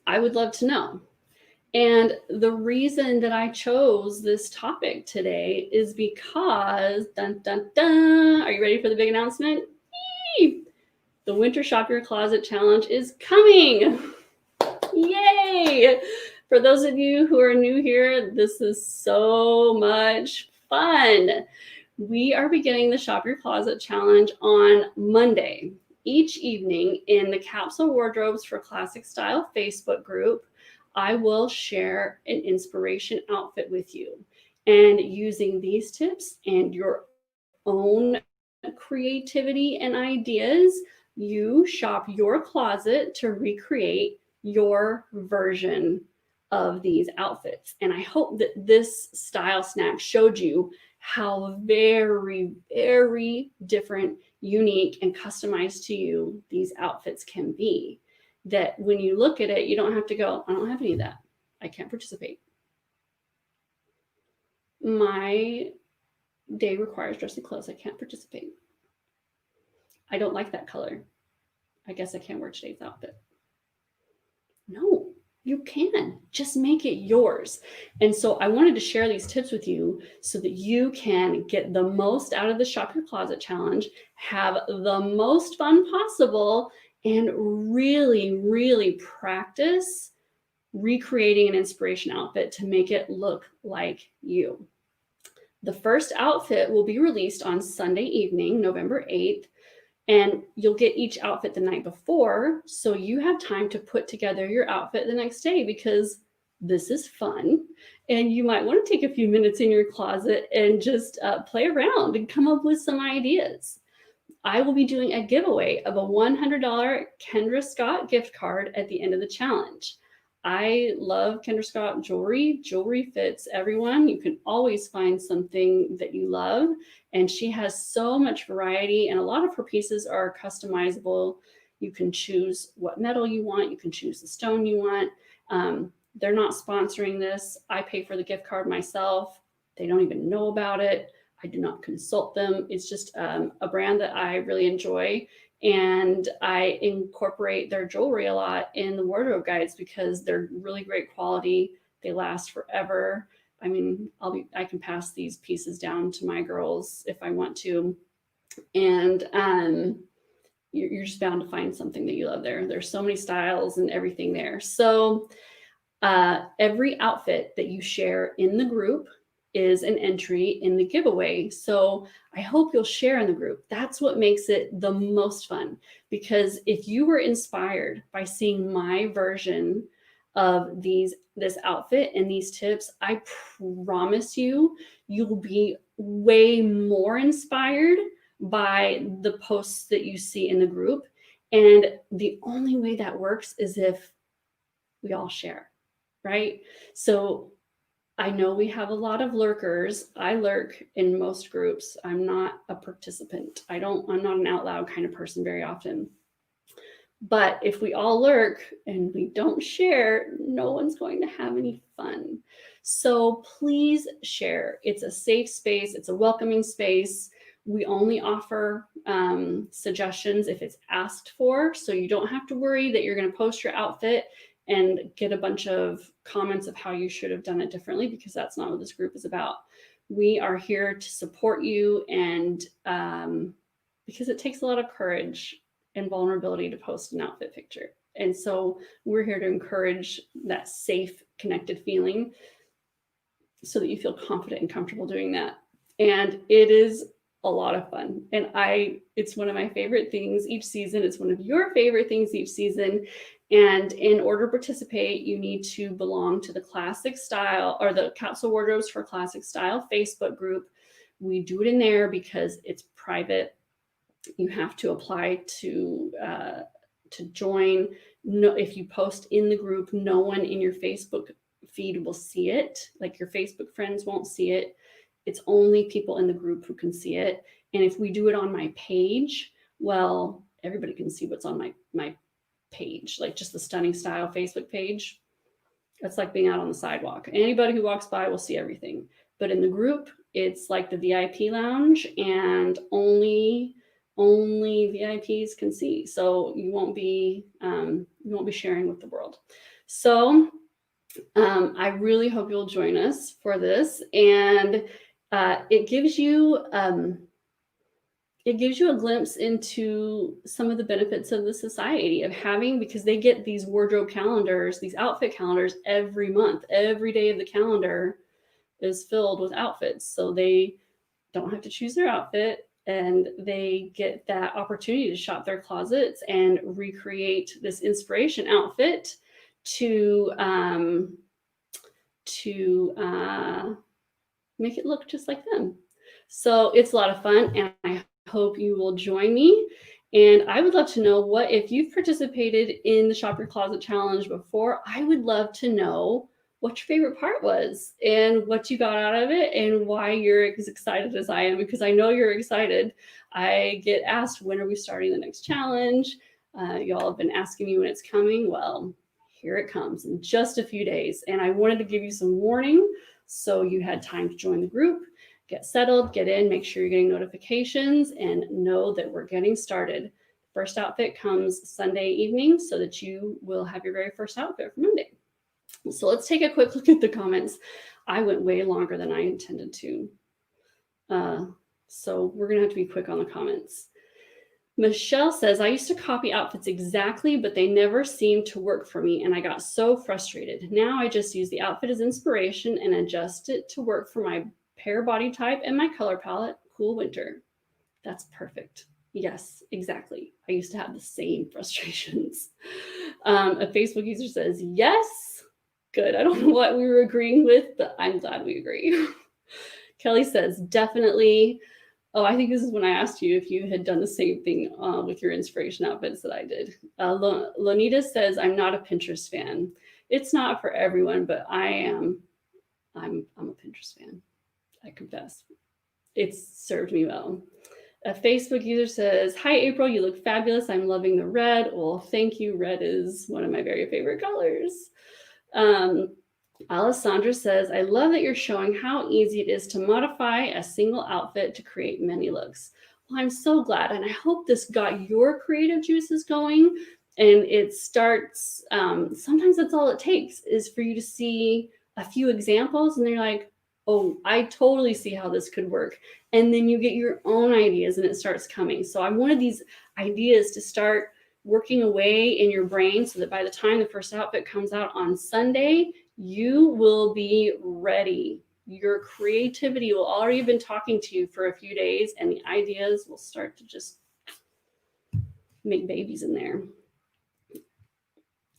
I would love to know. And the reason that I chose this topic today is because, dun, dun, dun, are you ready for the big announcement? Yee! The Winter Shop Your Closet Challenge is coming. Yay! For those of you who are new here, this is so much fun. We are beginning the Shop Your Closet Challenge on Monday. Each evening in the Capsule Wardrobes for Classic Style Facebook group, I will share an inspiration outfit with you. And using these tips and your own creativity and ideas, you shop your closet to recreate your version of these outfits. And I hope that this style snack showed you how very, very different, unique, and customized to you these outfits can be. That when you look at it, you don't have to go, I don't have any of that. I can't participate. My day requires dressing clothes. I can't participate. I don't like that color. I guess I can't wear today's outfit. No, you can. Just make it yours. And so I wanted to share these tips with you so that you can get the most out of the Shop Your Closet Challenge, have the most fun possible, and really, really practice recreating an inspiration outfit to make it look like you. The first outfit will be released on Sunday evening, November 8th. And you'll get each outfit the night before, so you have time to put together your outfit the next day, because this is fun. And you might want to take a few minutes in your closet and just play around and come up with some ideas. I will be doing a giveaway of a $100 Kendra Scott gift card at the end of the challenge. I love Kendra Scott jewelry. Jewelry fits everyone. You can always find something that you love. And she has so much variety, and a lot of her pieces are customizable. You can choose what metal you want. You can choose the stone you want. They're not sponsoring this. I pay for the gift card myself. They don't even know about it. I do not consult them. It's just a brand that I really enjoy. And I incorporate their jewelry a lot in the wardrobe guides because they're really great quality. They last forever. I mean, I can pass these pieces down to my girls if I want to. And you're just bound to find something that you love there. There's so many styles and everything there. So every outfit that you share in the group is an entry in the giveaway. So I hope you'll share in the group. That's what makes it the most fun, because if you were inspired by seeing my version of this outfit and these tips, I promise you, you'll be way more inspired by the posts that you see in the group. And the only way that works is if we all share, right? So I know we have a lot of lurkers. I lurk in most groups. I'm not a participant. I'm not an out loud kind of person very often. But if we all lurk and we don't share, no one's going to have any fun. So please share. It's a safe space. It's a welcoming space. We only offer suggestions if it's asked for. So you don't have to worry that you're going to post your outfit and get a bunch of comments of how you should have done it differently, because that's not what this group is about. We are here to support you, and because it takes a lot of courage and vulnerability to post an outfit picture. And so we're here to encourage that safe, connected feeling so that you feel confident and comfortable doing that. And it is a lot of fun. And it's one of my favorite things each season. It's one of your favorite things each season. And in order to participate, you need to belong to the Classic Style, or the Capsule Wardrobes for Classic Style Facebook group. We do it in there because it's private. You have to apply to join. No, if you post in the group, no one in your Facebook feed will see it. Like, your Facebook friends won't see it. It's only people in the group who can see it. And if we do it on my page, well, everybody can see what's on my page, like just the Stunning Style Facebook page. It's like being out on the sidewalk. Anybody who walks by will see everything. But in the group, it's like the VIP lounge, and only VIPs can see. So you won't be sharing with the world. So I really hope you'll join us for this. And it gives you a glimpse into some of the benefits of the society of having, because they get these wardrobe calendars, these outfit calendars every month. Every day of the calendar is filled with outfits. So they don't have to choose their outfit, and they get that opportunity to shop their closets and recreate this inspiration outfit to make it look just like them. So it's a lot of fun, and I hope you will join me. And I would love to know if you've participated in the Shop Your Closet Challenge before. I would love to know what your favorite part was and what you got out of it, and why you're as excited as I am, because I know you're excited. I get asked, when are we starting the next challenge? Y'all have been asking me when it's coming. Well, here it comes in just a few days. And I wanted to give you some warning so you had time to join the group, get settled, get in, make sure you're getting notifications, and know that we're getting started. first outfit comes Sunday evening so that you will have your very first outfit for Monday. So let's take a quick look at the comments. I went way longer than I intended to. So we're going to have to be quick on the comments. Michelle says, I used to copy outfits exactly, but they never seemed to work for me, and I got so frustrated. Now I just use the outfit as inspiration and adjust it to work for my pair body type and my color palette. Cool winter. That's perfect. Yes, exactly. I used to have the same frustrations. A Facebook user says, yes. Good. I don't know what we were agreeing with, but I'm glad we agree. Kelly says, definitely. Oh, I think this is when I asked you if you had done the same thing with your inspiration outfits that I did. Lonita says, I'm not a Pinterest fan. It's not for everyone, but I am. I'm a Pinterest fan. I confess. It's served me well. A Facebook user says, hi, April, you look fabulous. I'm loving the red. Well, thank you. Red is one of my very favorite colors. Alessandra says, I love that you're showing how easy it is to modify a single outfit to create many looks. Well, I'm so glad. And I hope this got your creative juices going. And it starts, sometimes that's all it takes is for you to see a few examples and they're like, oh, I totally see how this could work. And then you get your own ideas and it starts coming. So I wanted these ideas to start working away in your brain so that by the time the first outfit comes out on Sunday, you will be ready. Your creativity will already have been talking to you for a few days and the ideas will start to just make babies in there.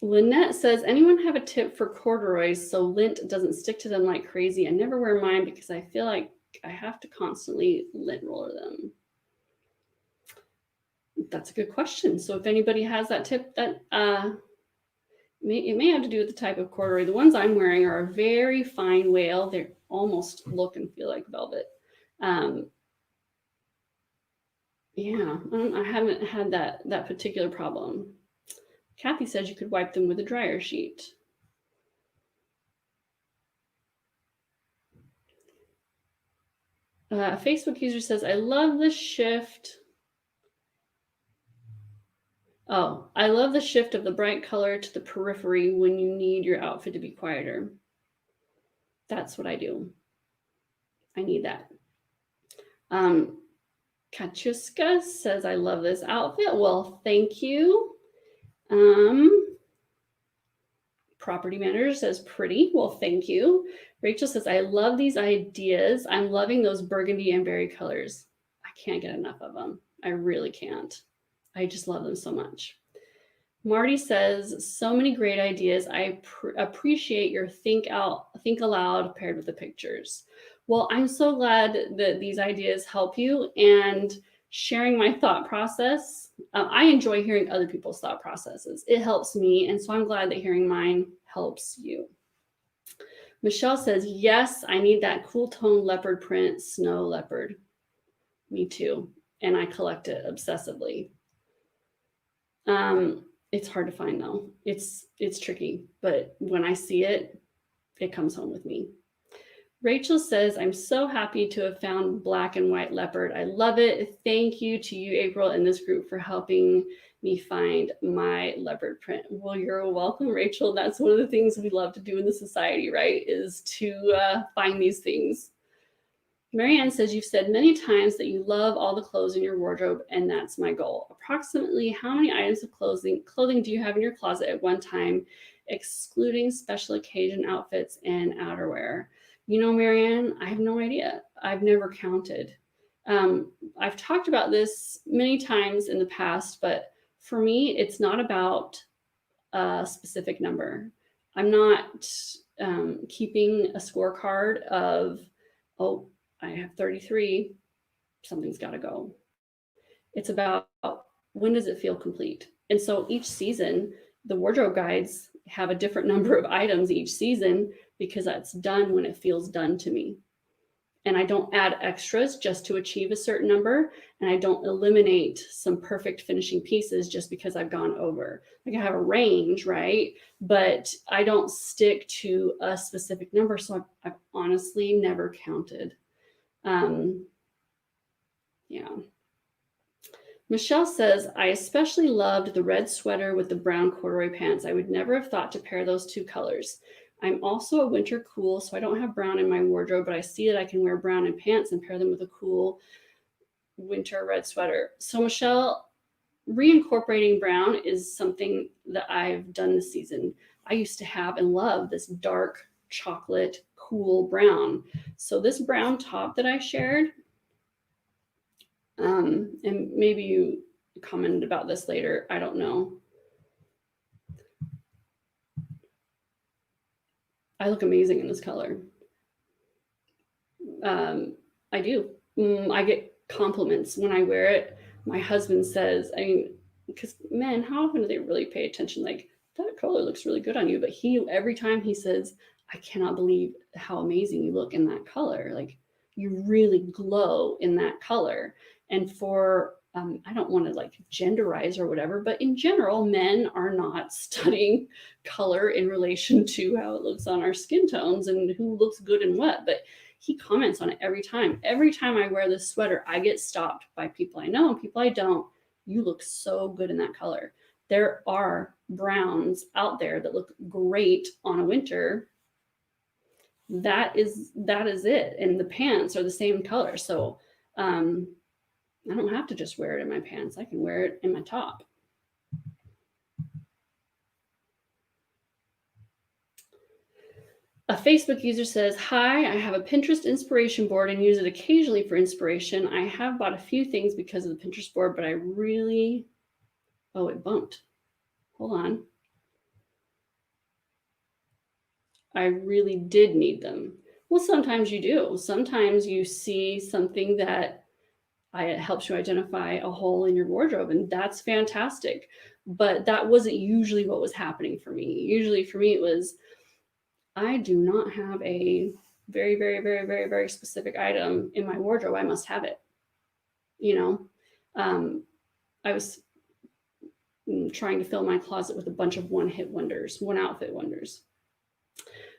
Lynette says, anyone have a tip for corduroys so lint doesn't stick to them like crazy? I never wear mine because I feel like I have to constantly lint roller them. That's a good question. So if anybody has that tip, that it may have to do with the type of corduroy. The ones I'm wearing are a very fine wale. They almost look and feel like velvet. Yeah, I haven't had that particular problem. Kathy says you could wipe them with a dryer sheet. A Facebook user says, I love the shift. Oh, I love the shift of the bright color to the periphery when you need your outfit to be quieter. That's what I do. I need that. Kachuska says, I love this outfit. Well, thank you. Property manager says, pretty. Well, thank you. Rachel says, I love these ideas. I'm loving those burgundy and berry colors. I can't get enough of them. I really can't. I just love them so much. Marty says, so many great ideas. I appreciate your think aloud paired with the pictures. Well, I'm so glad that these ideas help you and sharing my thought process. I enjoy hearing other people's thought processes. It helps me. And so I'm glad that hearing mine helps you. Michelle says, yes, I need that cool tone leopard print, snow leopard. Me too. And I collect it obsessively. It's hard to find though. It's tricky, but when I see it, it comes home with me. Rachel says, I'm so happy to have found black and white leopard. I love it. Thank you to you, April, and this group for helping me find my leopard print. Well, you're welcome, Rachel. That's one of the things we love to do in the society, right? Is to find these things. Marianne says, you've said many times that you love all the clothes in your wardrobe, and that's my goal. Approximately how many items of clothing do you have in your closet at one time, excluding special occasion outfits and outerwear? You know, Marianne, I have no idea. I've never counted. I've talked about this many times in the past, but for me, it's not about a specific number. I'm not keeping a scorecard of, oh, I have 33, something's got to go. It's about when does it feel complete? And so each season, the wardrobe guides have a different number of items each season because that's done when it feels done to me. And I don't add extras just to achieve a certain number. And I don't eliminate some perfect finishing pieces just because I've gone over. Like I have a range, right? But I don't stick to a specific number. So I've honestly never counted. Yeah. Michelle says, I especially loved the red sweater with the brown corduroy pants. I would never have thought to pair those two colors. I'm also a winter cool, so I don't have brown in my wardrobe, but I see that I can wear brown in pants and pair them with a cool winter red sweater. So Michelle, reincorporating brown is something that I've done this season. I used to have and love this dark chocolate cool brown. So this brown top that I shared, and maybe you commented about this later, I don't know. I look amazing in this color. I do. I get compliments when I wear it. My husband says, I mean, because men, how often do they really pay attention? Like, that color looks really good on you. But every time he says, I cannot believe how amazing you look in that color. Like, you really glow in that color. And for, I don't want to like genderize or whatever, but in general, men are not studying color in relation to how it looks on our skin tones and who looks good and what. But he comments on it every time. Every time I wear this sweater, I get stopped by people I know and people I don't. You look so good in that color. There are browns out there that look great on a winter. That is it. And the pants are the same color. So I don't have to just wear it in my pants. I can wear it in my top. A Facebook user says, hi, I have a Pinterest inspiration board and use it occasionally for inspiration. I have bought a few things because of the Pinterest board, but I really, it bumped. Hold on. I really did need them. Well, sometimes you do. Sometimes you see something that it helps you identify a hole in your wardrobe, and that's fantastic. But that wasn't usually what was happening for me. Usually for me, it was, I do not have a very, very, very, very, very specific item in my wardrobe. I must have it. I was trying to fill my closet with a bunch of one-hit wonders, one outfit wonders.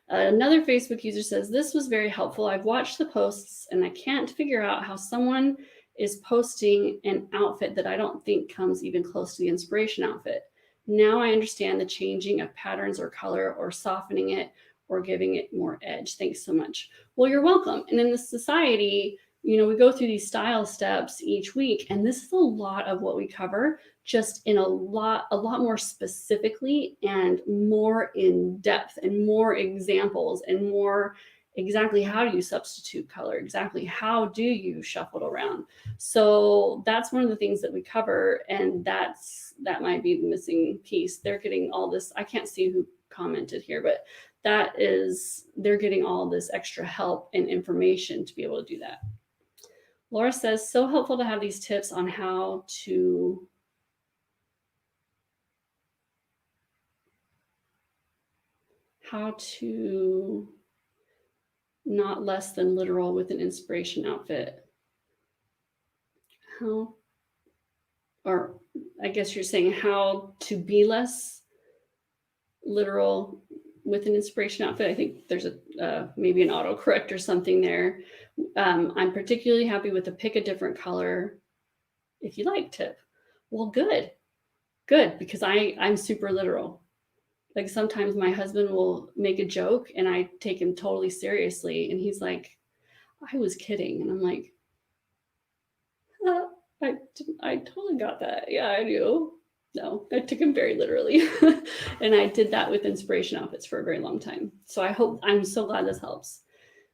Another Facebook user says, this was very helpful. I've watched the posts and I can't figure out how someone is posting an outfit that I don't think comes even close to the inspiration outfit. Now I understand the changing of patterns or color or softening it or giving it more edge. Thanks so much. Well, you're welcome. And in the society, we go through these style steps each week, and this is a lot of what we cover, just in a lot more specifically and more in depth and more examples and more exactly how do you substitute color, exactly how do you shuffle it around. So that's one of the things that we cover, and that might be the missing piece. They're getting all this. I can't see who commented here, but they're getting all this extra help and information to be able to do that. Laura says, so helpful to have these tips on how to not less than literal with an inspiration outfit. Or I guess you're saying how to be less literal with an inspiration outfit. I think there's maybe an autocorrect or something there. I'm particularly happy with the pick a different color if you like tip. Well, good, because I'm super literal. Like sometimes my husband will make a joke and I take him totally seriously, and he's like, I was kidding. And I'm like, I totally got that. Yeah, I do. No, I took him very literally. And I did that with inspiration outfits for a very long time. So I'm so glad this helps.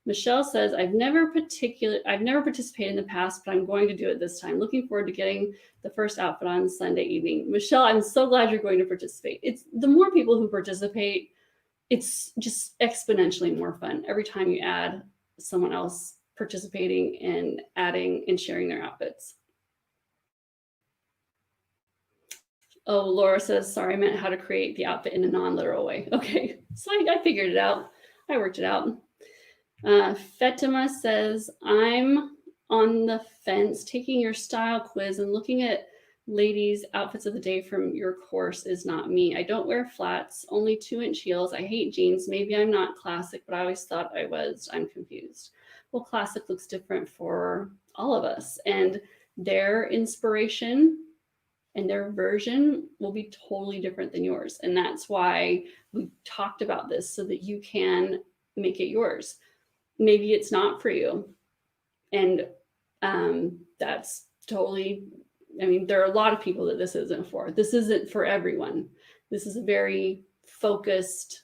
Michelle says, I've never participated in the past, but I'm going to do it this time. Looking forward to getting the first outfit on Sunday evening. Michelle, I'm so glad you're going to participate. It's the more people who participate, it's just exponentially more fun. Every time you add someone else participating and adding and sharing their outfits. Oh, Laura says, sorry, I meant how to create the outfit in a non-literal way. Okay, so I figured it out. I worked it out. Fatima says, I'm on the fence taking your style quiz and looking at ladies' outfits of the day from your course is not me. I don't wear flats, only 2-inch heels. I hate jeans. Maybe I'm not classic, but I always thought I was. I'm confused. Well, classic looks different for all of us, and their inspiration and their version will be totally different than yours. And that's why we talked about this, so that you can make it yours. Maybe it's not for you. And that's totally, I mean, there are a lot of people that this isn't for. This isn't for everyone. This is a very focused,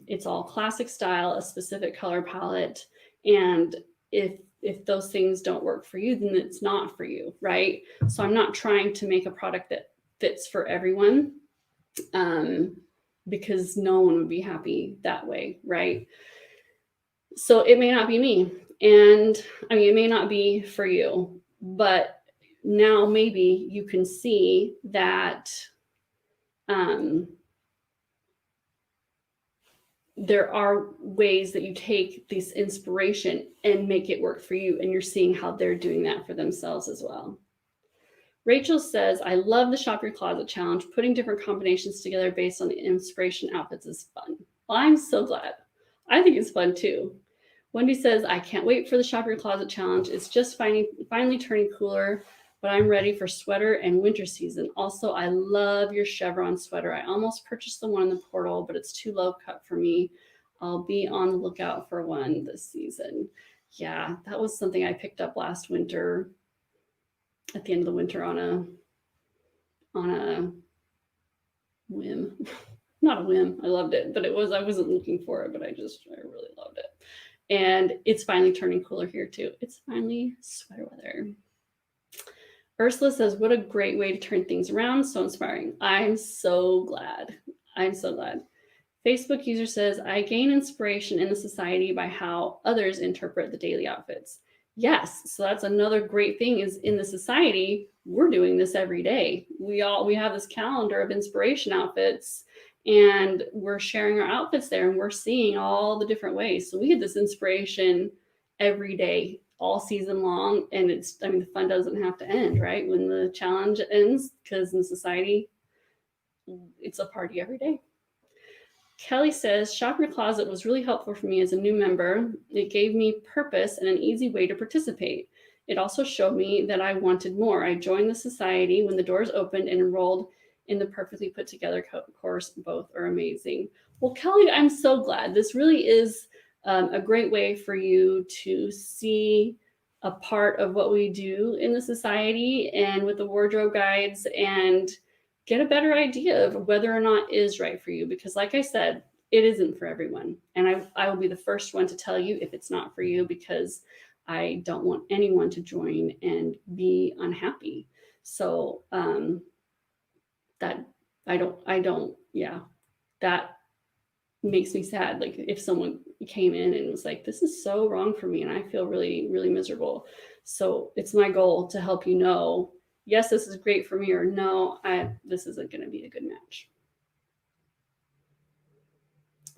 it's all classic style, a specific color palette. And if those things don't work for you, then it's not for you, right? So I'm not trying to make a product that fits for everyone, because no one would be happy that way, right? So it may not be me. And I mean, it may not be for you, but now maybe you can see that there are ways that you take this inspiration and make it work for you. And you're seeing how they're doing that for themselves as well. Rachel says, I love the Shop Your Closet challenge. Putting different combinations together based on the inspiration outfits is fun. Well, I'm so glad. I think it's fun too. Wendy says, I can't wait for the Shop Your Closet challenge. It's just finally turning cooler, but I'm ready for sweater and winter season. Also, I love your chevron sweater. I almost purchased the one in the portal, but it's too low cut for me. I'll be on the lookout for one this season. Yeah, that was something I picked up last winter, at the end of the winter, on a whim. Not a whim. I loved it, but I wasn't looking for it, but I really loved it. And it's finally turning cooler here too. It's finally sweater weather. Ursula says, what a great way to turn things around. So inspiring. I'm so glad. I'm so glad. Facebook user says, I gain inspiration in the society by how others interpret the daily outfits. Yes, so that's another great thing, is in the society, we're doing this every day. We have this calendar of inspiration outfits, and we're sharing our outfits there, and we're seeing all the different ways. So we get this inspiration every day, all season long. And the fun doesn't have to end, right? When the challenge ends, because in society, it's a party every day. Kelly says, Shop Your Closet was really helpful for me as a new member. It gave me purpose and an easy way to participate. It also showed me that I wanted more. I joined the society when the doors opened and enrolled in the perfectly put together course. Both are amazing. Well, Kelly, I'm so glad. This really is a great way for you to see a part of what we do in the society and with the wardrobe guides, and get a better idea of whether or not is right for you. Because like I said, it isn't for everyone. And I will be the first one to tell you if it's not for you, because I don't want anyone to join and be unhappy. So that makes me sad. Like if someone came in and was like, this is so wrong for me and I feel really, really miserable. So it's my goal to help you know, yes, this is great for me, or no, this isn't going to be a good match.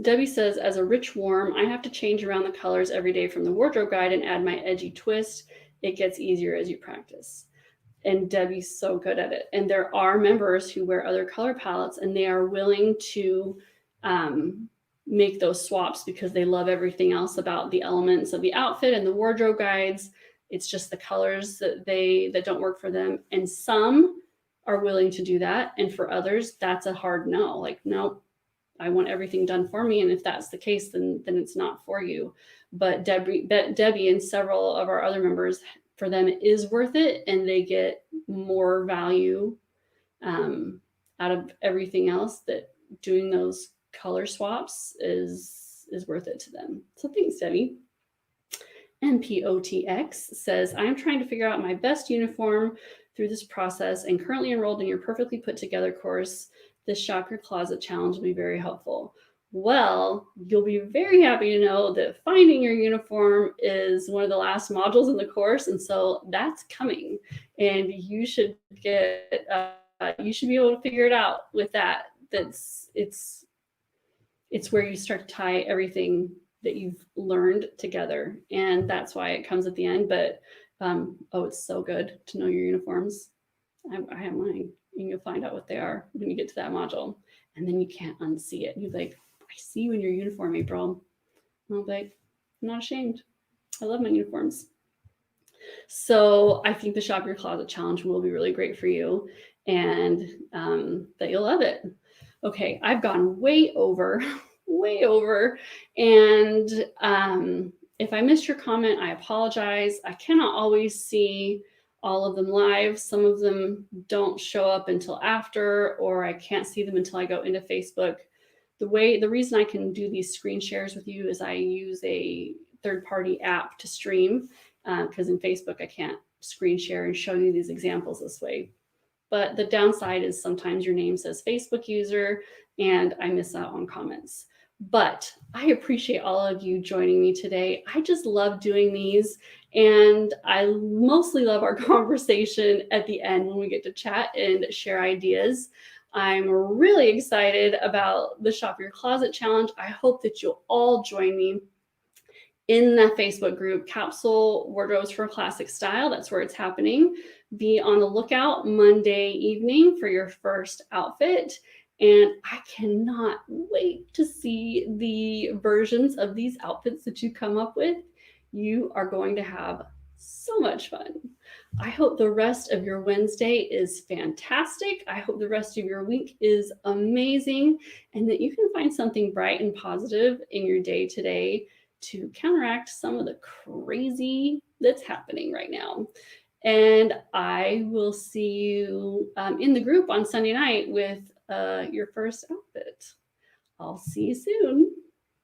Debbie says, as a rich warm, I have to change around the colors every day from the wardrobe guide and add my edgy twist. It gets easier as you practice. And Debbie's so good at it. And there are members who wear other color palettes, and they are willing to make those swaps because they love everything else about the elements of the outfit and the wardrobe guides. It's just the colors that don't work for them. And some are willing to do that. And for others, that's a hard no. Like, nope, I want everything done for me. And if that's the case, then it's not for you. But Debbie and several of our other members, for them, it is worth it. And they get more value out of everything else, that doing those color swaps is worth it to them. So thanks, Debbie. NPOTX says, I'm trying to figure out my best uniform through this process and currently enrolled in your perfectly put together course. This Shop Your Closet challenge will be very helpful. Well, you'll be very happy to know that finding your uniform is one of the last modules in the course. And so that's coming, and you should be able to figure it out with that. It's where you start to tie everything that you've learned together. And that's why it comes at the end. But, it's so good to know your uniforms. I have mine, and you'll find out what they are when you get to that module. And then you can't unsee it. You're like, I see you in your uniform, April. And I'll be like, I'm not ashamed. I love my uniforms. So I think the Shop Your Closet Challenge will be really great for you, and that you'll love it. Okay, I've gone way over, way over. And if I missed your comment, I apologize. I cannot always see all of them live. Some of them don't show up until after, or I can't see them until I go into Facebook. The reason I can do these screen shares with you is I use a third-party app to stream, because in Facebook I can't screen share and show you these examples this way. But the downside is sometimes your name says Facebook user and I miss out on comments. But I appreciate all of you joining me today. I just love doing these, and I mostly love our conversation at the end when we get to chat and share ideas. I'm really excited about the Shop Your Closet Challenge. I hope that you'll all join me in the Facebook group, Capsule Wardrobes for Classic Style. That's where it's happening. Be on the lookout Monday evening for your first outfit. And I cannot wait to see the versions of these outfits that you come up with. You are going to have so much fun. I hope the rest of your Wednesday is fantastic. I hope the rest of your week is amazing, and that you can find something bright and positive in your day today to counteract some of the crazy that's happening right now. And I will see you in the group on Sunday night with your first outfit. I'll see you soon.